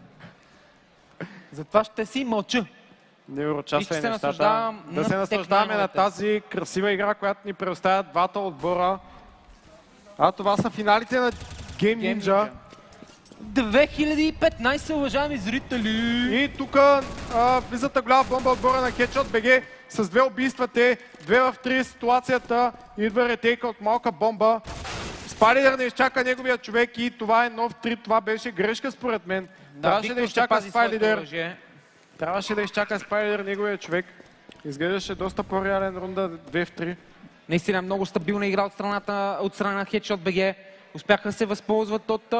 S2: Затова ще си мълча.
S1: Невроучаствай нещата. Да се наслаждаваме на тази красива игра, която ни предоставят двата отбора. Това са финалите на Game Ninja.
S2: 2015, уважаеми зрители! И
S1: тук влизата голяма бомба отбора на Headshot BG с две убийства. Те 2 в 3 ситуацията. Идва ретейка от малка бомба. Спайлидър не изчака неговия човек и това е нов 3. Това беше грешка според мен. Трябваше да изчака Спайлидър. Трябваше да изчака Спайлидър неговия човек. Изглеждаше доста по-реален рунда 2 в 3.
S2: Наистина много стабилна игра от страна на Headshot BG. Успяха да се възползват от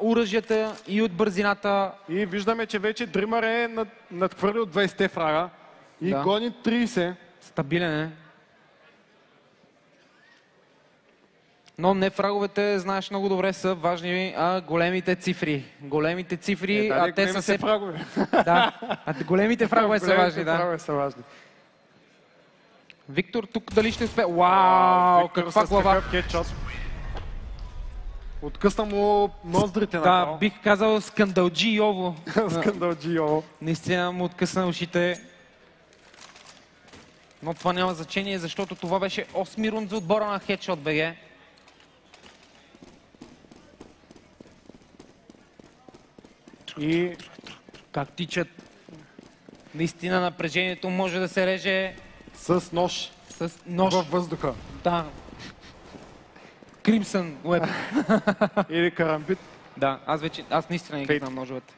S2: оръжията и от бързината.
S1: И виждаме, че вече Дримър е надхвърлил 20 фрага и гони 30.
S2: Стабилен е. Но не фраговете, знаеш много добре, са важни, а големите цифри. Големите цифри, те са се...
S1: фрагове.
S2: Да, големите фрагове са важни, да.
S1: Фрагове са важни.
S2: Виктор тук дали ще успее? Вау, каква глава!
S1: Откъсна му ноздрите направо.
S2: Да, бих казал скандалджи Йово.
S1: Скандалджи Йово.
S2: Наистина му откъсна ушите. Но това няма значение, защото това беше 8-ми рунд за отбора на Headshot BG.
S1: И
S2: как тичат. Наистина напрежението може да се реже
S1: с нож.
S2: С нож.
S1: Във въздуха.
S2: Да. Crimson Web.
S1: Или карамбит.
S2: Да, аз наистина не ги знам ножовете.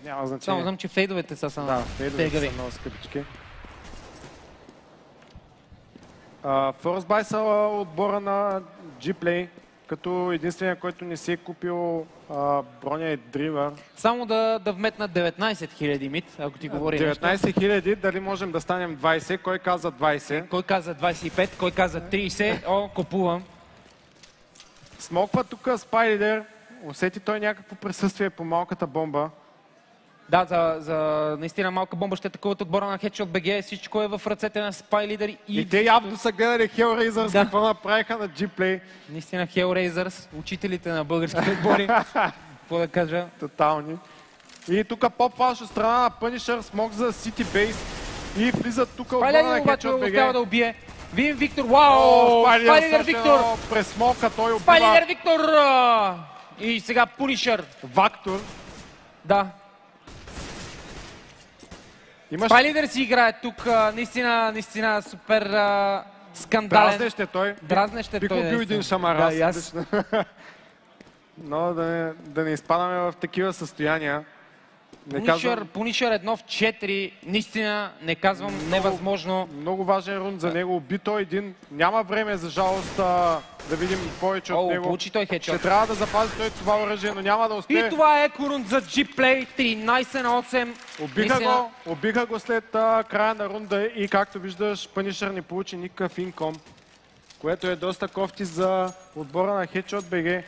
S1: Няма значение.
S2: Само знам, че фейдовете са само.
S1: Да, фейдовете са много скъпички. First са отбора на G-Play, като единствения, който не си е купил броня е Дримър.
S2: Само да вметнат 19 000 мит, ако ти говори
S1: 19 000, дали можем да станем 20? Кой каза 20?
S2: Кой каза 25? Кой каза 30? О, купувам.
S1: Смоква тук Спайлидър. Усети той някакво присъствие по малката бомба.
S2: Да, за наистина малка бомба ще атакуват отбора на Headshot BG. Всичко е в ръцете на Спайлидър.
S1: И те явно са гледали Hellraisers, какво направиха на G-Play.
S2: Наистина Hellraisers, учителите на български отбори. Какво да кажа?
S1: Тотални. И тук поп-флаш от страна на Punisher, смок за City Base. И влизат тук отбора на Headshot BG.
S2: Успява да убие. Вин Виктор, вау! Спайлидър Виктор!
S1: През смока той убива.
S2: Спайлидър Виктор! И сега Punisher.
S1: Вактор.
S2: Да. Спайлидър си играе тук, наистина супер скандален.
S1: Дразнещ е той.
S2: Дразнещ е той.
S1: Бих убил един шамар. Но да не изпадаме в такива състояния.
S2: Punisher 1 в 4, наистина не казвам невъзможно.
S1: Много важен рунд за него. Уби той един. Няма време, за жалост, да видим повече от него.
S2: Получи той хедшот.
S1: Ще трябва да запази той това оръжие, но няма да успее.
S2: И това е екорунд за G-Play, 13-8.
S1: Убиха го след края на рунда и както виждаш, Punisher не получи никакъв инком, което е доста кофти за отбора на Headshot BG.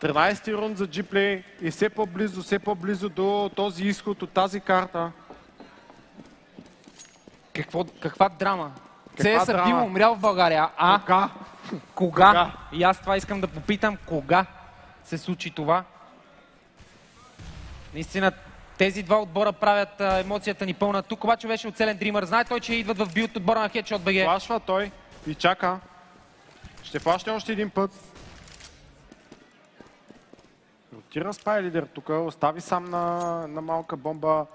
S1: 13-ти рунд за G-Play и все по-близо до този изход от тази карта.
S2: Каква драма? CS би умрял в България. Кога? И аз това искам да попитам, кога се случи това? Наистина, тези два отбора правят емоцията ни пълна. Тук обаче беше оцелен Дримър. Знае той, че идват в билд отбора на Headshot BG.
S1: Флашва той и чака. Ще флашне още един път. Ротира Спайлидър тук, остави сам на малка бомба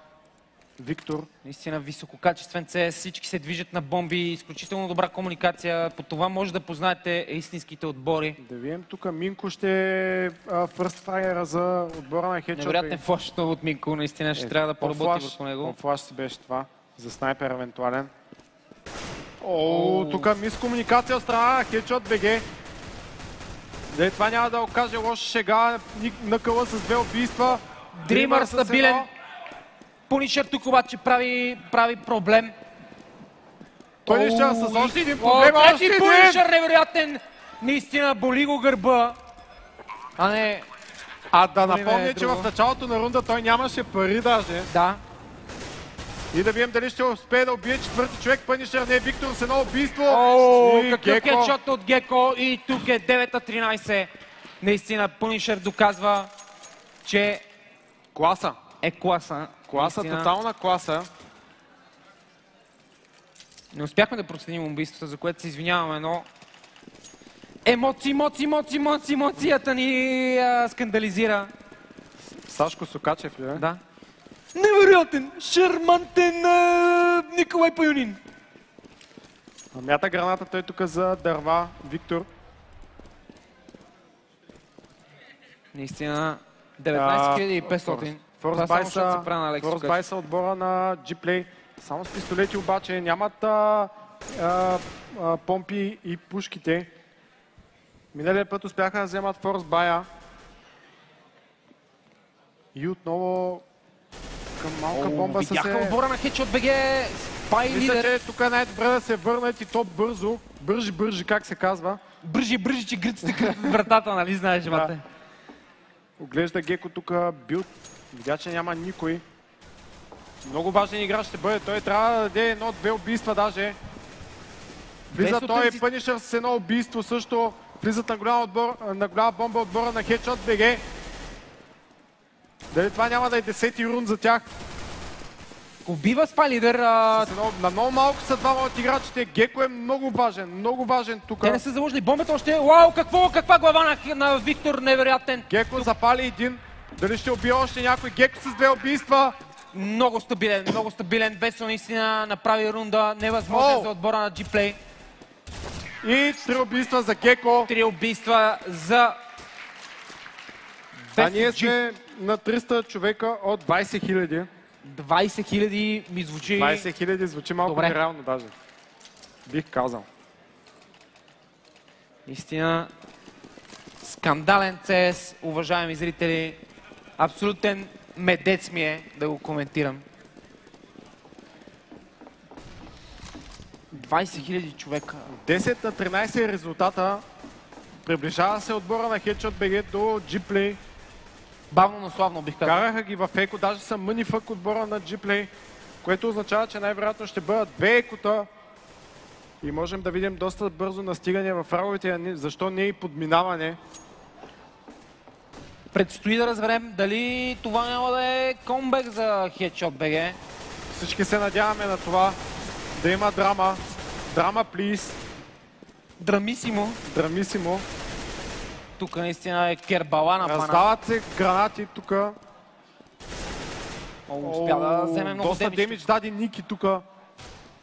S1: Виктор.
S2: Наистина висококачествен CS, всички се движат на бомби, изключително добра комуникация. По това може да познаете истинските отбори.
S1: Да видим тук Минко ще е фърст файера за отбора на Headshot.
S2: Невероятен флаш от Минко, наистина ще трябва да поработи върху него.
S1: Флаш си беше това, за снайпер евентуален. Тук мискомуникация от страна на Headshot BG. Дали това няма да окаже лоша шега, накъла с 2 убийства.
S2: Дримър стабилен. Пунишър тук обаче прави проблем.
S1: Пунишър с още един проблем.
S2: Трети Пунишър невероятен. Наистина боли го гърба.
S1: Да напомня, че в началото на рунда той нямаше пари даже.
S2: Да.
S1: И да видим дали ще успее да убие четвърти човек. Пънишър не е Виктор с едно убийство.
S2: Какъв хедшот от Геко и тук е 9-13. Наистина Пънишър доказва, че
S1: класа.
S2: Е класа.
S1: Класа, тотална класа.
S2: Не успяхме да проценим убийството, за което се извиняваме, но емоцията ни скандализира.
S1: Сашко Сокачев ли е?
S2: Да. Невероятен, шармантен Николай Паюнин.
S1: Мята граната той тук за дърва, Виктор.
S2: Наистина 19500.
S1: Форсбайса отбора на G-Play. Само с пистолети обаче нямат помпи и пушките. Миналия път успяха да вземат Форсбая. И отново към малка бомба са
S2: видяха отбора на Headshot BG. Спай лидер.
S1: Мисля, че тук е най-добре да се върнат и то бързо. Бържи, как се казва.
S2: Бържи, че гриците кръв вратата, нали знаеш, бате.
S1: Оглежда Геко тук билд. Видя, че няма никой. Много важен играч ще бъде. Той трябва да даде едно-две убийства даже. Влиза той и Пънишър с едно убийство също. Влизат на голяма бомба отбора на Headshot BG. Дали това няма да е 10-ти рунд за тях?
S2: Убива Спайлидер.
S1: На много малко са двама от играчите. Геко е много важен тук.
S2: Те не са заложили бомбата още. Вау, каква глава на Виктор, невероятен.
S1: Геко запали един. Дали ще убие още някой? Геко с 2 убийства.
S2: Много стабилен. Весел наистина направи рунда. Невъзможен за отбора на G-Play.
S1: И 3 убийства за Геко.
S2: 3 убийства за...
S1: А ние сме на 300 човека от 20 000.
S2: 20 000 ми звучи...
S1: 20 000 звучи малко нереално даже. Бих казал.
S2: Истина, скандален CS, уважаеми зрители. Абсолютен медец ми е да го коментирам. 20 000 човека.
S1: 10 на 13 е резултата. Приближава се отбора на Headshot BG до G-Play.
S2: Бавно, но славно бих казал.
S1: Караха ги в еко, даже са мънифък отбора на G-Play, което означава, че най-вероятно ще бъдат 2 екота. И можем да видим доста бързо настигане в раговете, защо не и подминаване.
S2: Предстои да разберем дали това няма да е комбек за Headshot BG.
S1: Всички се надяваме на това, да има драма. Драма, плиз. Драмисимо.
S2: Тук наистина е Кербала на пана.
S1: Раздават се гранати тук.
S2: Успя да вземе много
S1: доста демидж даде Ники тук.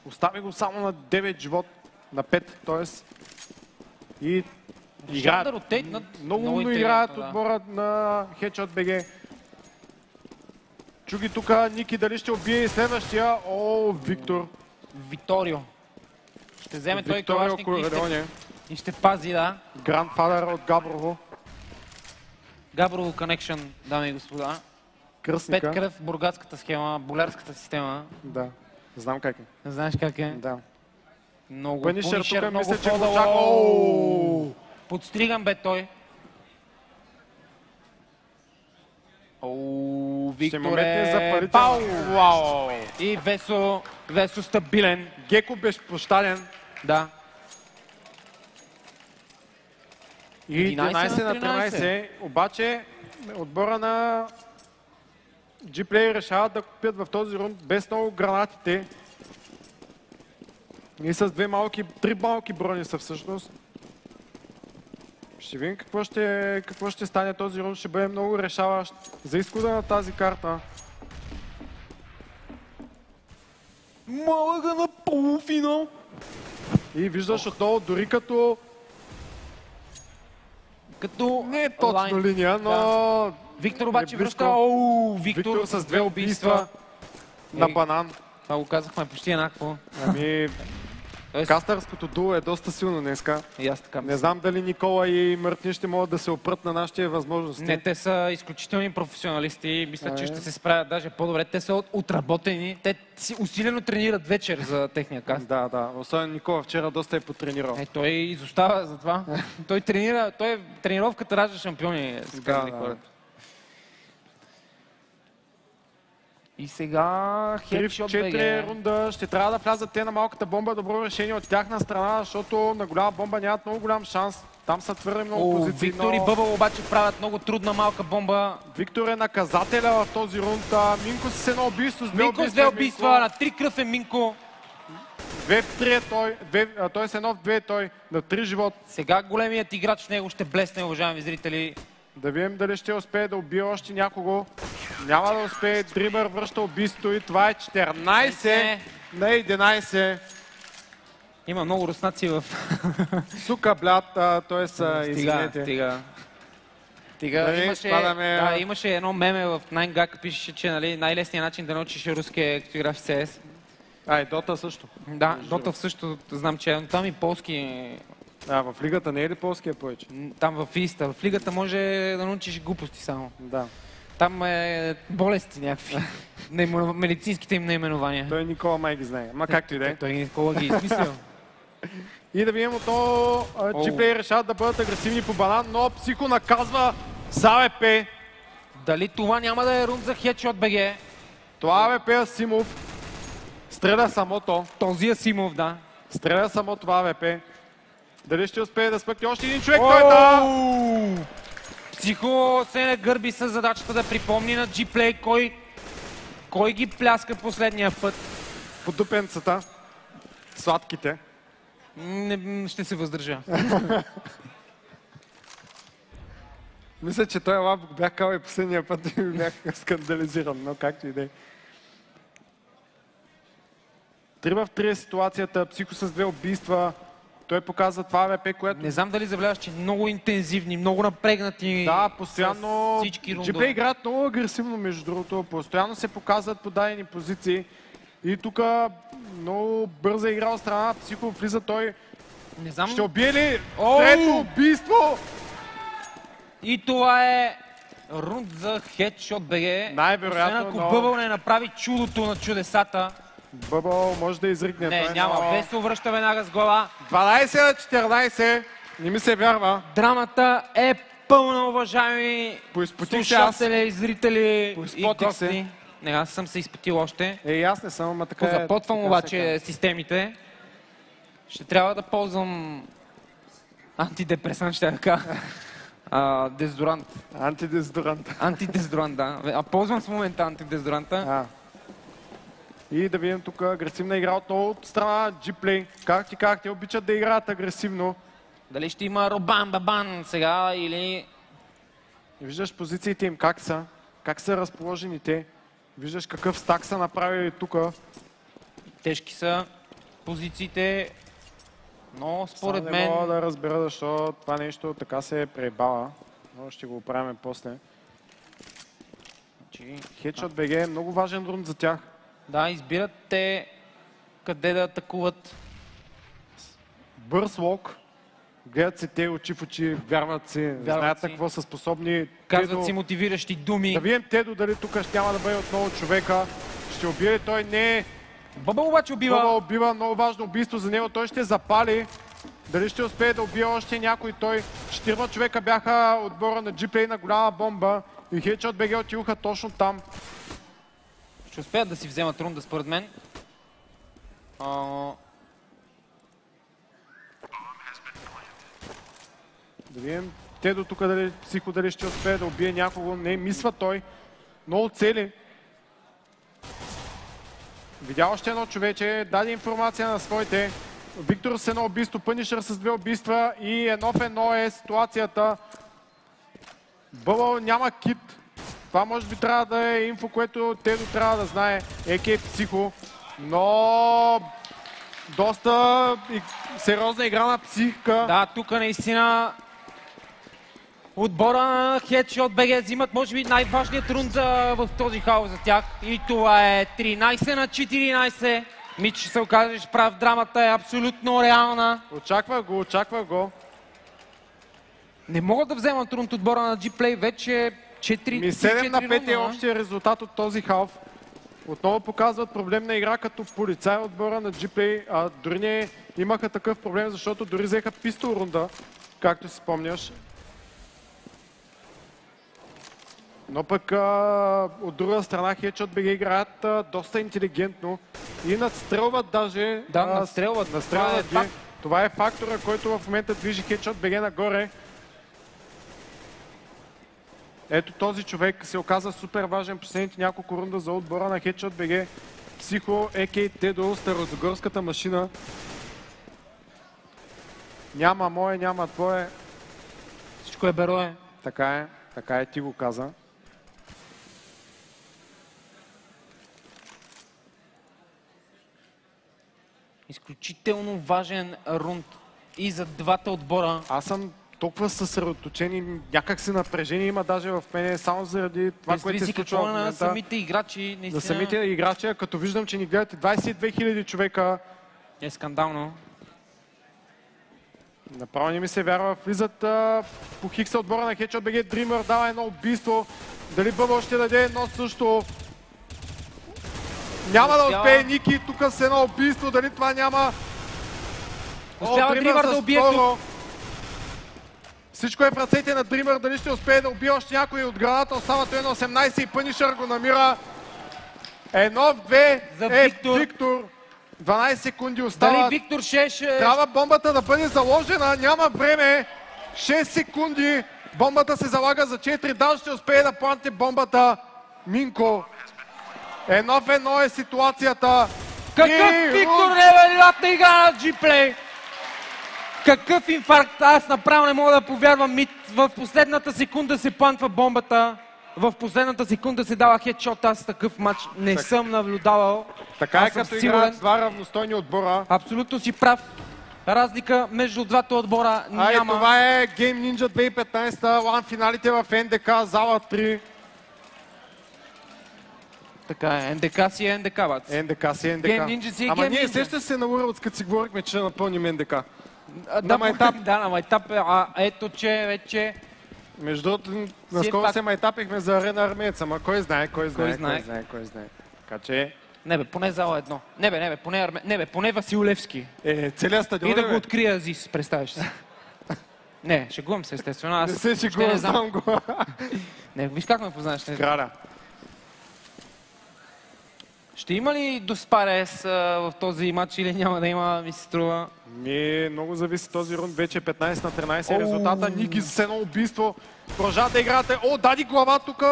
S1: Остави го само на 9 живот. На 5, т.е. И играят. Много умно играят отбора на Headshot BG. Чуги тук Ники дали ще убие и следващия. Виктор.
S2: Виторио. Ще вземе той калашник и ще пази, да.
S1: Грандфадър от Габрово.
S2: Габрово Connection, дами и господа.
S1: Кръстника.
S2: 5 кръв, бургатската схема, болярската система.
S1: Да, знам как е.
S2: Знаеш как е?
S1: Да.
S2: Много
S1: Пънишър тук мисля, че го
S2: чака. Подстриган бе той. Виктор е пау. И Весо стабилен.
S1: Геко безпощаден.
S2: Да.
S1: И 11 на 13. Обаче отбора на G-Play решават да купят в този рунд без много гранатите. И с 3 малки брони са всъщност. Ще видим какво ще стане този рунд. Ще бъде много решаващ за изхода на тази карта.
S2: Малага на полуфинал.
S1: И виждаш отново, дори като не е точно линия, но...
S2: Да. Виктор обаче връща. Виктор с 2 убийства.
S1: На банан.
S2: Това го казахме почти еднакво.
S1: Ами... Кастърското дуо е доста силно днеска.
S2: И аз така.
S1: Не знам дали Никола и Мъртни ще могат да се опрат на нашите възможности.
S2: Не, те са изключителни професионалисти и мисля, че ще се справят даже по-добре. Те са отработени. Те си усилено тренират вечер за техния каст.
S1: Да. Особено Никола вчера доста е потренирал.
S2: Той изостава за това. Той тренира. Тренировката ражда шампиони.
S1: Да.
S2: И сега Headshot BG.
S1: 3-4 рунда ще трябва да влязат те на малката бомба. Добро решение от тяхна страна, защото на голяма бомба нямат много голям шанс. Там са твърде много позиции.
S2: Виктор и Бъбъл обаче правят много трудна малка бомба.
S1: Виктор е наказателя в този рунд. Минко с едно убийство.
S2: Минко с 2 убийства. На 3 кръв е Минко.
S1: 2 в 3 е той с едно в 2 той на 3 живот.
S2: Сега големият играч в него ще блесне, уважаеми зрители.
S1: Да видим дали ще успее да убие още някого. Няма да успее. Дримър връща убийство и това е 14 на 11.
S2: Има много руснаци в...
S1: Сука, блят, т.е. извинете.
S2: Стига. Имаше едно меме в 9gag, пишеше, че най-лесният начин да научиш руски е като играш в CS.
S1: И Дота също.
S2: Да, Дота също знам, че там и полски...
S1: В лигата не е ли полския повече?
S2: Там в Иста. В лигата може да научиш глупости само.
S1: Да.
S2: Там е болести някакви. Медицинските им наименования.
S1: Той Никола май ги знае. Ма както и да е.
S2: Той Никола ги измислил.
S1: И да видим отново G-Play решават да бъдат агресивни по банан, но Психо наказва за АВП.
S2: Дали това няма да е рунд за Headshot BG?
S1: Това АВП Асимов стреля самото.
S2: Този Асимов, да.
S1: Стреля само това АВП. Дали ще успее да спъкне още един човек? Той да!
S2: Психо се нагърби с задачата да припомни на G-Play кой ги пляска последния път.
S1: Подупенцата. Сладките.
S2: Ще се въздържа.
S1: Мисля, че той лап бях кал и последния път и бях скандализиран, но както и да е. 3 в 3 е ситуацията. Психо с 2 убийства. Той показва това АВП, което...
S2: Не знам дали забеляваш, че много интензивни, много напрегнати.
S1: Да, постоянно...
S2: Всички рундове.
S1: G-Play играят много агресивно, между другото. Постоянно се показват по дадени позиции. И тук много бърза игра от страна. Психо влиза той.
S2: Не знам...
S1: Ще убие ли? Трето убийство!
S2: И това е рунд за Headshot BG.
S1: Най-вероятно,
S2: ако Бъбъл не направи чудото на чудесата.
S1: Бъбъл може да изригне.
S2: Не, няма. Без се връща веднага с глава.
S1: 12 на 14. Не ми се вярва.
S2: Драмата е пълна, уважаеми слушатели и зрители и гости. Не, аз съм се изпотил още.
S1: Аз не съм, ама така е.
S2: Запотвам обаче системите. Ще трябва да ползвам антидепресант, ще да кажа. Дезодорант.
S1: Антидезодорант.
S2: Антидезодорант, да. Ползвам в момента антидезодоранта.
S1: И да видим тук агресивна игра отново от страна G-Play. Как ти казах, те обичат да играят агресивно.
S2: Дали ще има робан-бабан сега или...
S1: Виждаш позициите им как са разположени те. Виждаш какъв стак са направили тук.
S2: Тежки са позициите, но според мен...
S1: Не мога да разбера защо това нещо така се преебава, но ще го оправим после. Headshot BG е много важен рунд за тях.
S2: Да, избират те къде да атакуват.
S1: Бърз лок. Гледат се те очи в очи, вярват си, знаят какво са способни.
S2: Казват си мотивиращи думи.
S1: Да видим Тедо дали тук няма да бъде отново човека. Ще убие ли той? Не.
S2: Бъбъл обаче убива.
S1: Бъбъл убива, много важно убийство за него. Той ще запали. Дали ще успее да убие още някой той? 4 човека бяха отбора на G-Play на голяма бомба. И Headshot BG отидоха точно там.
S2: Ще успеят да си вземат рунда, според мен.
S1: Да видим Тедо тук дали Психо дали ще успее да убие някого. Не, мисва той. Много цели. Видя още едно човече, даде информация на своите. Виктор с едно убийство, Пънишър с 2 убийства и 1 в 1 е ситуацията. Бъбъл няма кит. Това може би трябва да е инфо, което Тедо трябва да знае. Психо. Но доста сериозна игра на психика.
S2: Да, тук наистина отбора на Headshot BG взимат може би най-важният рунд в този хаос за тях. И това е 13 на 14. Мич се окажеш прав, драмата е абсолютно реална.
S1: Очаква го.
S2: Не могат да вземат рунд отбора на G-Play, вече 4
S1: 7 на 5 е общия резултат от този халф. Отново показват проблемна игра като полицай отбора на G-Play, а дори не имаха такъв проблем, защото дори взеха пистол рунда, както си спомняш. Но пък от друга страна Headshot BG играят доста интелигентно и надстрелват даже.
S2: Да, надстрелват.
S1: Ги. Това е фактора, който в момента движи Headshot BG нагоре. Ето този човек се оказа супер важен последните няколко рунда за отбора на Headshot BG. Психо, a.k.a. Тедо, старозагорската машина. Няма мое, няма твое.
S2: Всичко е берое.
S1: Така е, ти го каза.
S2: Изключително важен рунд и за двата отбора.
S1: Аз съм толкова съсредоточен и някак си напрежение има даже в мене, само заради това, което се случва в момента.
S2: На самите играчи, наистина.
S1: На самите играчи, като виждам, че ни гледате 22 000 човека.
S2: Е скандално.
S1: Направо не ми се вярва. Влизат по хикса отбора на Headshot BG. Dreamer дава едно убийство. Дали Бъбъл ще даде едно също? Няма да успее Ники. Тук с едно убийство. Дали това няма?
S2: Успява Dreamer да убие тук.
S1: Всичко е в ръцете на Dreamer. Дали ще успее да убие още някой от граната? Остава той на 18 и Punisher го намира. 1-2
S2: за
S1: Виктор. 12 секунди остават.
S2: Дали Виктор
S1: Трябва бомбата да бъде заложена. Няма време. 6 секунди. Бомбата се залага за 4. Дали ще успее да планте бомбата. Минко. 1-1 е ситуацията.
S2: Какъв Виктор невероятна игра на G-Play. Какъв инфаркт. Аз направо не мога да повярвам. В последната секунда се плантва бомбата. В последната секунда се дава хедшот. Аз такъв матч не съм наблюдавал.
S1: Така е, като играят два равностойни отбора.
S2: Абсолютно си прав. Разлика между двата отбора няма.
S1: Това е Game Ninja 2015, лан финалите в НДК, зала 3.
S2: Така е, НДК си е НДК, бац.
S1: НДК си е НДК.
S2: Game Ninja си е Game Ninja.
S1: Ама ние сеща се на Worlds, като си говорихме, че напълним НДК.
S2: На майтап. Да, на майтап. Ето, че вече...
S1: Между другото, наскоро се майтапихме за Арена Армеец, ама кой знае. Така че...
S2: Не бе, поне зала едно. Не бе, поне Васил Левски.
S1: Целият стадион.
S2: И да го открия Азис, представяш се. Не, шегувам се, естествено.
S1: Не се шегувам, знам го.
S2: Не, виж как ме познаеш.
S1: Краля.
S2: Ще има ли Доспарес в този матч или няма да има, ми се струва?
S1: Много зависи този рунд. Вече 15 на 13 резултата. Ники с едно убийство. Продължава да играете. Дади глава тук.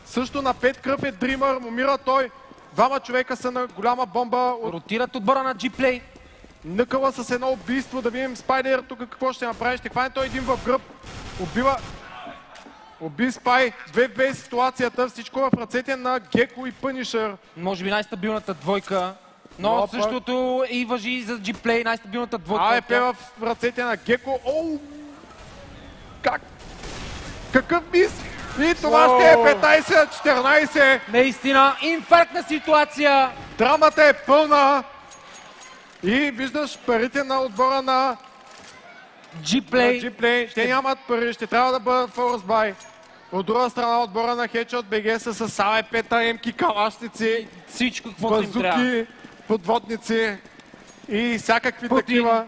S1: Също на 5 кръв е Dreamer. Умира той. Двама човека са на голяма бомба.
S2: Ротират отбора на G-Play.
S1: Nëкъла с едно убийство. Да видим Спайдер тук какво ще направи. Ще хване той един в гръб. Уби Спай. 2-2 ситуацията. Всичко в ръцете на Геко и Punisher.
S2: Може би най-стабилната двойка. Но същото и важи за G-Play. Най-стабилната двойка.
S1: АЕП в ръцете на Геко. Как? Какъв мис? И това ще е 15-14.
S2: Наистина, инфарктна ситуация.
S1: Драмата е пълна. И виждаш парите на отбора на
S2: G-Play.
S1: Те нямат пари, ще трябва да бъдат force buy. От друга страна отбора на Headshot BG са с АЕП-та, емки, калашници,
S2: всичко, каквото им трябва.
S1: базуки, подводници и всякакви такива.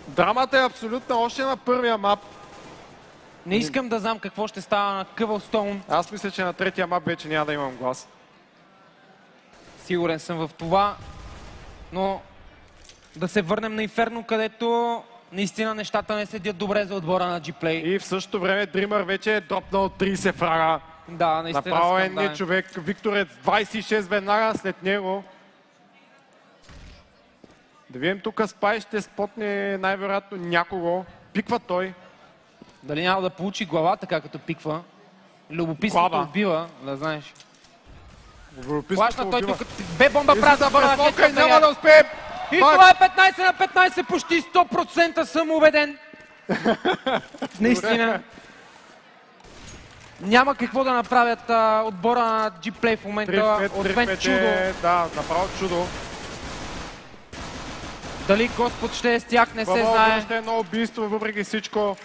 S1: Драмата е абсолютно още на първия мап.
S2: Не искам да знам какво ще става на Cobblestone.
S1: Аз мисля, че на третия мап вече няма да имам глас.
S2: Сигурен съм в това. Но да се върнем на Инферно, където наистина нещата не седят добре за отбора на G-Play.
S1: И в същото време Dreamer вече е дропнал 30 фрага.
S2: Да, наистина.
S1: Направо е не човек. Виктор е 26 веднага след него. Да видим тук Спай ще спотне най-вероятно някого. Пиква той.
S2: Дали няма да получи глава така като пиква? Любопитството убива, да знаеш.
S1: Любопитството
S2: той
S1: убива.
S2: тук Б-бомба прави да бъде на хедшот.
S1: Няма да успеем!
S2: И това е 15 на 15, почти 100% съм убеден. Наистина. Няма какво да направят отбора на G-Play в момента, освен чудо.
S1: Да, направо чудо.
S2: Дали Господ ще е с тях, не се знае.
S1: Ще е едно убийство, въпреки всичко.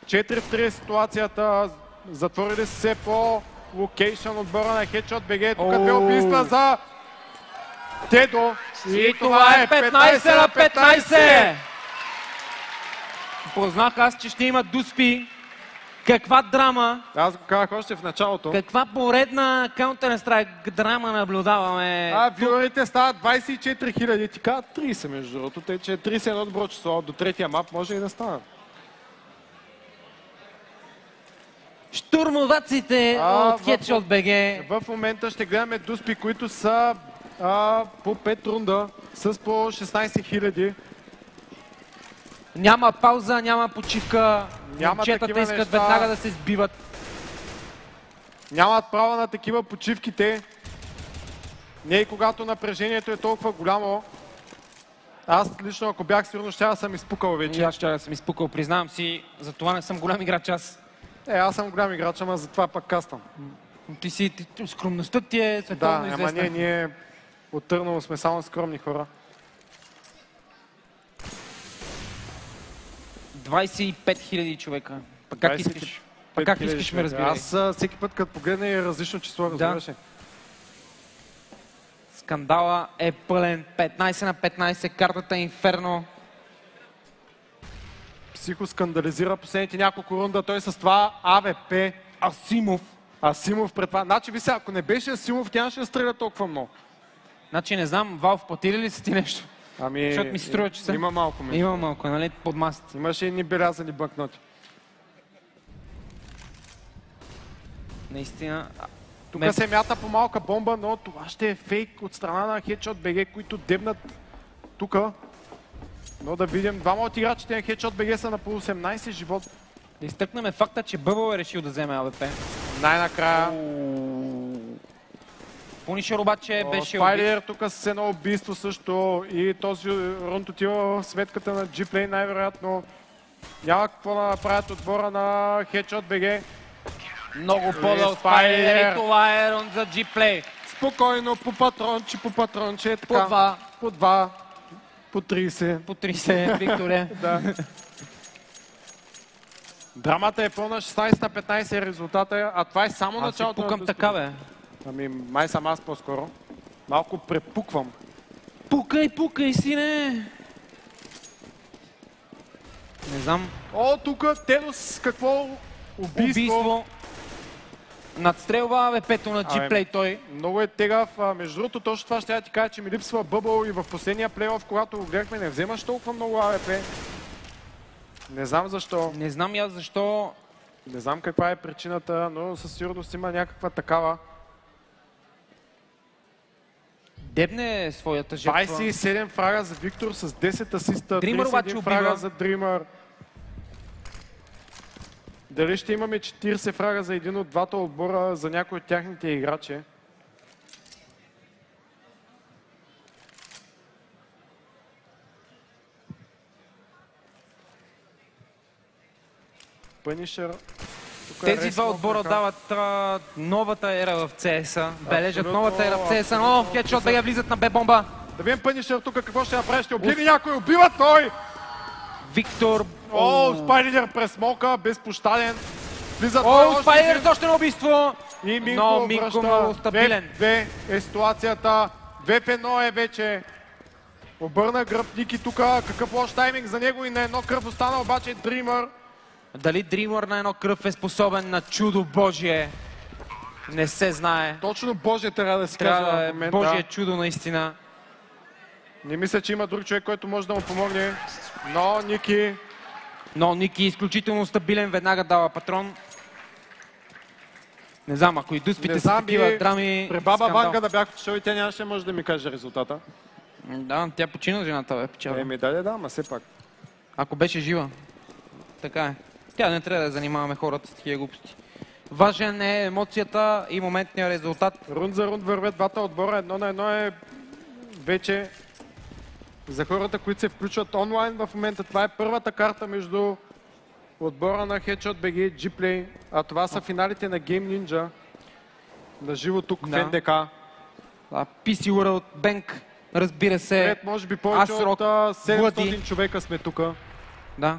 S1: 4 в 3 ситуацията. Затворили се по локейшън отбора на Headshot BG. Тук две убийства за Тедо.
S2: И това е 15 на 15! Познах аз, че ще има дуспи. Каква драма!
S1: Аз го казах още в началото.
S2: Каква поредна Counter-Strike драма наблюдаваме.
S1: Вюерите стават 24 000, ти казват 30 между другото. Тъй, че 31 добро число до третия мап може и да станат.
S2: Штурмоваците от Headshot BG.
S1: В момента ще гледаме дуспи, които са по 5 рунда с по 16 000.
S2: Няма пауза, няма почивка. Момчетата искат
S1: неща.
S2: веднага да се сбиват.
S1: Нямат право на такива почивките. Не и когато напрежението е толкова голямо. Аз лично, ако бях сигурно, ще да съм изпукал вече.
S2: И аз ще да съм изпукал, признавам си. Затова не съм голям играч аз.
S1: Аз съм голям играч, ама затова пак кастам.
S2: Скромността ти е световно известна.
S1: Да, ама ние от Търново сме само скромни хора.
S2: 25 000 човека. Пък как искаш? Как искаш ме разбирай?
S1: Аз всеки път, като погледна е различно число, разбираш ли?
S2: Скандала е пълен. 15 на 15, картата Инферно.
S1: Психо скандализира последните няколко рунда. Той с това АВП. Асимов пред това. Значи, ви сега, ако не беше Асимов, тя ще стреля толкова много.
S2: Значи, не знам, Valve платили ли са ти нещо? Защото ми се струва, че са.
S1: Има малко.
S2: Има малко, нали? Под масата.
S1: Имаше едни белязани банкноти.
S2: Наистина.
S1: Тук се мята по малка бомба, но това ще е фейк от страна на Headshot BG, които дебнат тук. Но да видим, двама от играчите на Headshot BG са на по 18 живот.
S2: Да изтъкнем факта, че Бъбъл е решил да вземе АВП.
S1: Най-накрая.
S2: Пунишър обаче беше
S1: Спайдер тук с едно убийство също и този рунд отива в сметката на G-Play най-вероятно. Няма какво да направят отбора на Headshot BG.
S2: Много по-дълг Спайдер и това е рунд за G-Play.
S1: Спокойно, по патронче, така. По 2. По 30.
S2: По 30, Викторе.
S1: Да. Драмата е пълна 16 на 15 резултата, а това е само началото.
S2: Аз си пукам така, бе.
S1: Ами, май съм аз по-скоро. Малко препуквам.
S2: Пукай, сине! Не знам.
S1: Тук Тедос, какво убийство.
S2: Надстрелва АВП-то на G-Play той.
S1: Много е тегав. Между другото, точно това ще я ти кажа, че ми липсва бъбъл и в последния плейоф, когато го гледахме, не вземаш толкова много АВП. Не знам защо.
S2: Не знам и аз защо.
S1: Не знам каква е причината, но със сигурност има някаква такава.
S2: Дебне своята жертва.
S1: 27 фрага за Виктор с 10 асиста,
S2: Dreamer
S1: 31 фрага за Dreamer. Дали ще имаме 40 фрага за един от двата отбора за някои от тяхните играчи? Punisher.
S2: Тези два отбора дават новата ера в CS-а. Бележат новата ера в CS-а. Но Headshot BG влизат на Б-бомба.
S1: Да видим Punisher тук какво ще направи. Ще убие някой. Убива той!
S2: Виктор.
S1: Спайдер през смока, безпощаден.
S2: Спайдер с още на убийство.
S1: И
S2: Минко много стабилен.
S1: 2 е ситуацията. 2 в 1 е вече. Обърна гръб Ники тук. Какъв лош тайминг за него и на едно кръв остана обаче Dreamer.
S2: Дали Dreamer на едно кръв е способен на чудо Божие? Не се знае.
S1: Точно Божие трябва да си кажа в момента.
S2: Божие чудо наистина.
S1: Не мисля, че има друг човек, който може да му помогне. Но
S2: Ники е изключително стабилен, веднага дава патрон. Не знам, ако и дуспите са такива драми...
S1: При баба Ванга да бях отишъл и тя нямаше може да ми каже резултата.
S2: Да, тя почина жената, бе, печала.
S1: Да, ама все пак.
S2: Ако беше жива. Така е. Тя не трябва да занимаваме хората с такива глупости. Важен е емоцията и моментния резултат.
S1: Рунд за рунд вървят двата отбора. 1 на 1 е вече за хората, които се включват онлайн в момента. Това е първата карта между отбора на Headshot BG и Gplay, а това са финалите на Game Ninja. На живо тук в НДК.
S2: PC World Bank, разбира се.
S1: Може би повече от 700 човека сме тук.
S2: Да.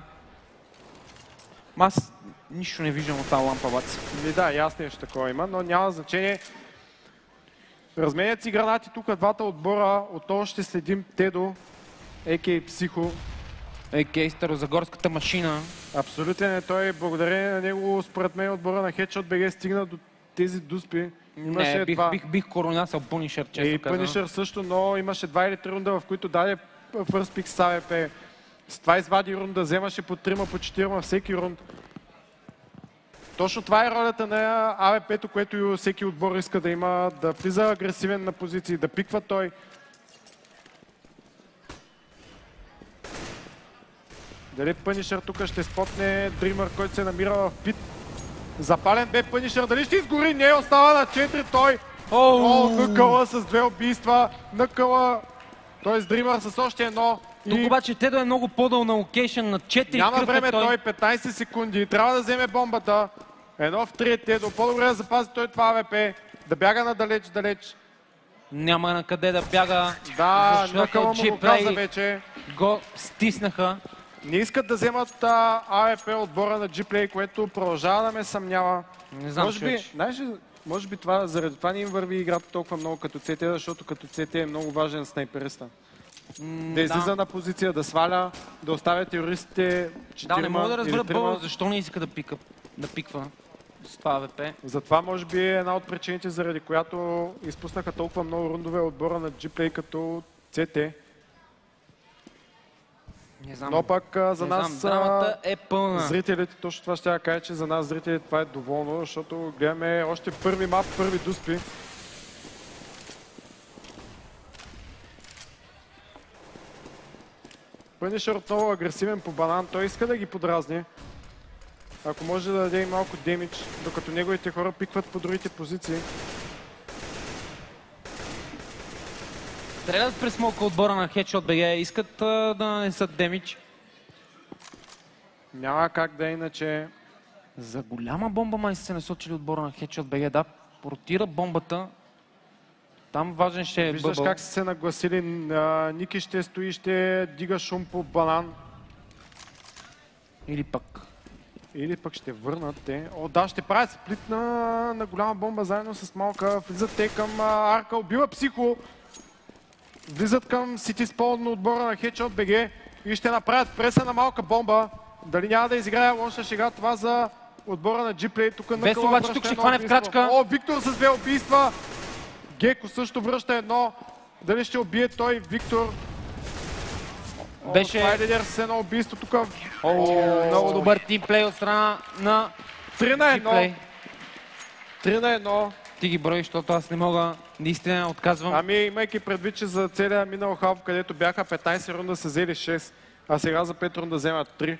S2: Аз нищо не виждам от тази лампа, бац.
S1: Да, ясно нещо такова има, но няма значение. Разменят си гранати тук двата отбора. Отново ще следим Тедо, а.к.а. Психо.
S2: А.к.а. Старозагорската машина.
S1: Абсолютен е той. Благодарение на него, според мен, отбора на Headshot BG стигна до тези дуспи.
S2: Не, бих коронасал Punisher, често казано.
S1: Punisher също, но имаше 2 или 3 рунда, в които даде First Pick с АВП. С това извади рунда, вземаше по 3, по 4 всеки рунд. Точно това е ролята на АВП-то, което всеки отбор иска да има, да влиза агресивен на позиции, да пиква той. Дали Punisher тук ще спотне Dreamer, който се намира в пит. Запален бе Punisher, дали ще изгори? Не, остава на 4 той. Накъла с 2 убийства. Накъла, т.е. Dreamer с още едно.
S2: Тук обаче Тедо е много по-дъл на локейшн, на 4 кръв.
S1: Няма време той, 15 секунди. Трябва да вземе бомбата. 1 в 3 е Тедо. По-добре да запази той това АВП. Да бяга надалеч.
S2: Няма на къде да бяга.
S1: Да, Накъла му го каза вече.
S2: Го стиснаха.
S1: Не искат да вземат АВП отбора на Gplay, което продължава да ме съмнява.
S2: Не знам,
S1: може би това, заради това не им върви играта толкова много като CT, защото като CT е много важен снайпериста. Да излиза на позиция, да сваля, да оставя терористите 4
S2: Да, не мога да разбера Бълъл, защо не иска да пиква с това АВП.
S1: Затова може би е една от причините, заради която изпуснаха толкова много рундове отбора на Gplay като CT. Но пък за нас
S2: драмата е пълна.
S1: Зрителите, точно това ще я кажа, че за нас зрителите това е доволно, защото гледаме още първи мап, първи дуспи. Punisher отново агресивен по банан, той иска да ги подразни. Ако може да даде и малко демидж, докато неговите хора пикват по другите позиции.
S2: Стрелят през смока отбора на Headshot BG, искат да нанесат демидж.
S1: Няма как да е иначе.
S2: За голяма бомба май се насочили отбора на Headshot BG, да, ротира бомбата. Там важен ще е
S1: Виждаш как са се нагласили, Ники ще стои, ще дига шум по банан.
S2: Или пък
S1: ще върнат те. О, да, ще правят сплит на голяма бомба заедно с малка. Влизат те към арка, убива Психо. Влизат към City Spawn на отбора на Headshot BG и ще направят преса на малка бомба. Дали няма да изиграе лоша шега това за отбора на Gplay. Тук на
S2: Весо обаче тук ще хване в крачка.
S1: О, Виктор с 2 убийства. Геко също връща едно. Дали ще убие той Виктор?
S2: Беше...
S1: Файдедер с едно убийство тук.
S2: Много добър тимплей от страна на
S1: 3 на 1. 3 на 1.
S2: Ти ги броиш, защото аз не мога, наистина отказвам.
S1: Ами, имайки предвид, че за целия минал халф, където бяха 15 рунда, са взели 6, а сега за 5 рунда вземат 3.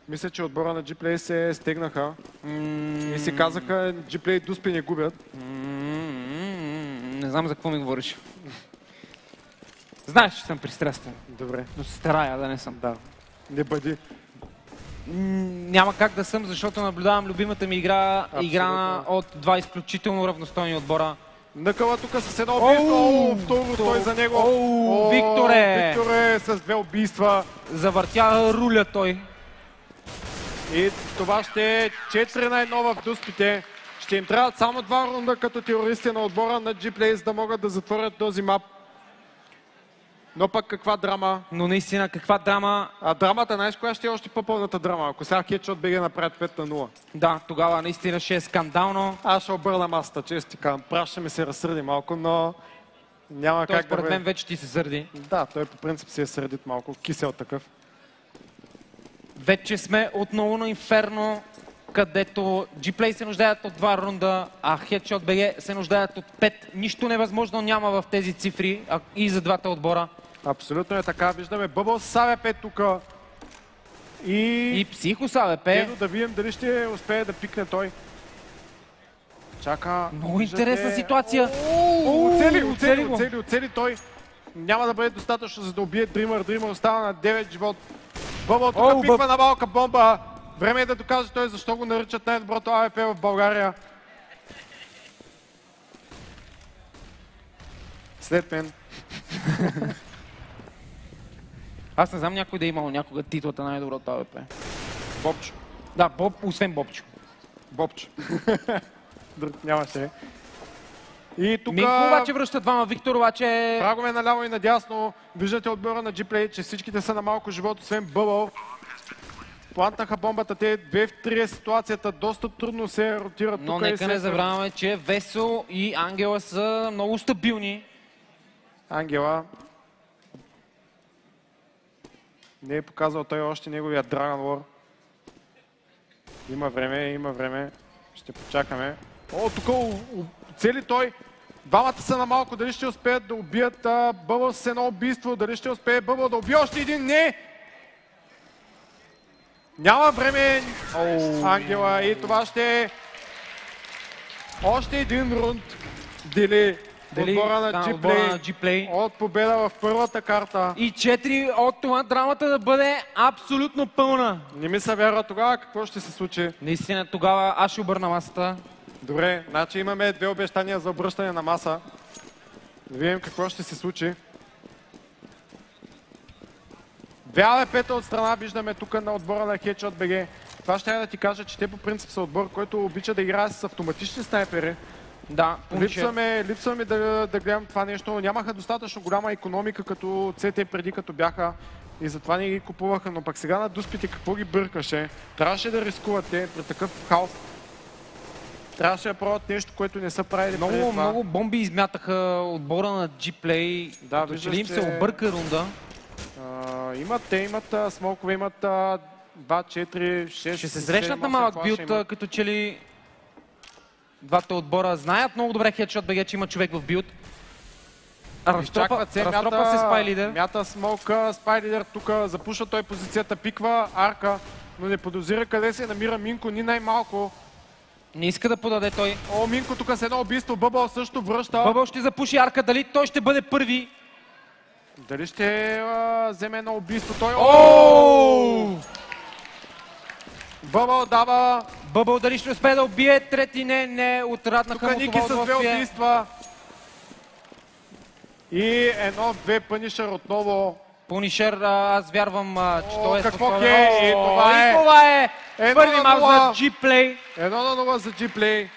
S1: Мисля, че отбора на Gplay се стегнаха и си казаха, Gplay дуспи не губят.
S2: Не знам за какво ми говориш. Знаеш, че съм пристрастен.
S1: Добре.
S2: Но се старая да не съм.
S1: Да. Не бъди.
S2: Няма как да съм, защото наблюдавам любимата ми игра, играна от два изключително равностойни отбора.
S1: Накъла тук с едно убийство. Второ той за него.
S2: Викторе
S1: с 2 убийства.
S2: Завъртя руля той.
S1: И това ще е 4 на 1 в дуспите. Ще им трябват само 2 рунда като терористи на отбора на Gplay, за да могат да затворят този мап. Но пък каква драма.
S2: Но наистина каква драма.
S1: А драмата, знаеш коя ще е още по-пълната драма? Ако сега Headshot BG направят 5 на 0.
S2: Да, тогава наистина ще е скандално.
S1: Аз ще обърна масата, често ти казвам. Праща ми се разсърди малко, но няма как да...
S2: Според мен вече ти се сърди.
S1: Да, той по принцип се е сърдит малко. Кисел такъв.
S2: Вече сме отново на Инферно, където Gplay се нуждаят от 2 рунда, а Headshot BG се нуждаят от 5. Нищо невъзможно няма в тези цифри и за двата отбора.
S1: Абсолютно е така. Виждаме Бъбъл с АВП тук.
S2: И Психо с АВП.
S1: Ето да видим дали ще успее да пикне той. Чака.
S2: Много интересна ситуация.
S1: Оцели той. Няма да бъде достатъчно, за да убие Дримър. Дримър остава на 9 живот. Бъбъл тук пиква на малка бомба. Време е да докаже той защо го наричат най-доброто АВП в България. След мен.
S2: Аз не знам някой да е имал някога титлата най-доброто АВП.
S1: Бобчо.
S2: Да, освен Бобчо.
S1: Бобчо. Друг нямаше. И тук...
S2: Минко обаче връща двама, Виктор обаче...
S1: Прагове наляво и надясно. Виждате отбора на G-Play, че всичките са на малко живот, освен Бъбъл. Плантнаха бомбата, те 2 в 3 ситуацията, доста трудно се ротират.
S2: Но нека не забравяме, че Весо и Ангела са много стабилни.
S1: Ангела не е показал той още неговия Dragon War. Има време. Ще почакаме. О, тук цели той. Двамата са на малко. Дали ще успеят да убият Бъбъл с едно убийство? Дали ще успее Бъбъл да убие още един? Не! Няма време, Ангела. И това ще е още един рунд. Дели отбора на
S2: G-Play
S1: от победа в първата карта.
S2: И 4 от това драмата да бъде абсолютно пълна.
S1: Не ми се вярва тогава какво ще се случи.
S2: Наистина тогава аз ще обърна масата.
S1: Добре, значи имаме 2 обещания за обръщане на маса. Да видим какво ще се случи. 2 АВП-та от страна виждаме тук на отбора на Headshot BG. Това ще да ти кажа, че те по принцип са отбор, който обича да играе с автоматични снайпери.
S2: Да,
S1: липсваме да гледам това нещо. Нямаха достатъчно голяма икономика като CT преди, като бяха и затова не ги купуваха. Но пък сега на дуспите какво ги бъркаше? Трябваше да рискуват те при такъв хаос. Трябваше да пробват нещо, което не са правили преди това.
S2: Много бомби измятаха отбора на G-Play. Да, виждаш, че им се обърка рунда.
S1: Имат смолкове, имат 2, 4, 6...
S2: Ще се срещнат на малък билд, като че ли двата отбора знаят много добре Headshot BG, че има човек в билд. Разтропа се SpyLeader.
S1: Мята смолка, SpyLeader тук запушва той позицията, пиква арка, но не подозира къде се намира Минко, ни най-малко.
S2: Не иска да подаде той.
S1: О, Минко тук с едно убийство, Бъбъл също връща.
S2: Бъбъл ще запуши арка, дали той ще бъде първи?
S1: Дали ще вземе едно убийство той? Бъбъл дава.
S2: Бъбъл дали ще успее да убие трети? Не, отраднаха му това
S1: удоволствие. Тук Ники с 2 убийства. И едно-две Пънишър отново.
S2: Пънишър, аз вярвам, че той е
S1: способен. И
S2: това е първи мач за G-Play.
S1: 1-0 за G-Play.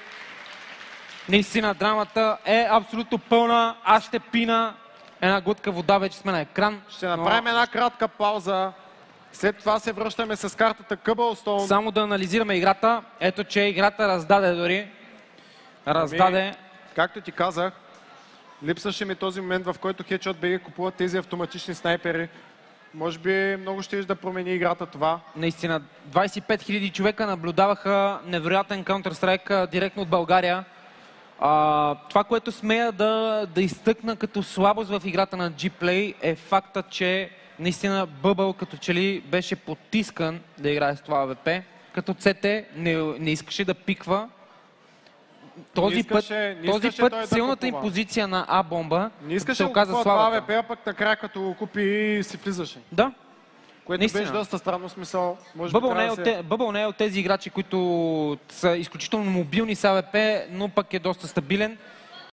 S2: Наистина драмата е абсолютно пълна. Аз ще пина една глътка вода, вече сме на екран.
S1: Ще направим една кратка пауза. След това се връщаме с картата Cobblestone.
S2: Само да анализираме играта. Ето, че играта раздаде дори. Раздаде.
S1: Както ти казах, липсваше ми този момент, в който Headshot BG купуват тези автоматични снайпери. Може би много ще да промени играта това.
S2: Наистина, 25 000 човека наблюдаваха невероятен Counter-Strike директно от България. Това, което смея да изтъкна като слабост в играта на G-Play е факта, че наистина Бъбъл като че ли беше потискан да играе с това АВП. Като CT не искаше да пиква. Този път силната им позиция на А-бомба се оказа слабата.
S1: Не искаше да купува пък накрая като го купи и си влизаше.
S2: Да.
S1: Което беше доста странно смисъл.
S2: Бъбъл не е от тези играчи, които са изключително мобилни с АВП, но пък е доста стабилен.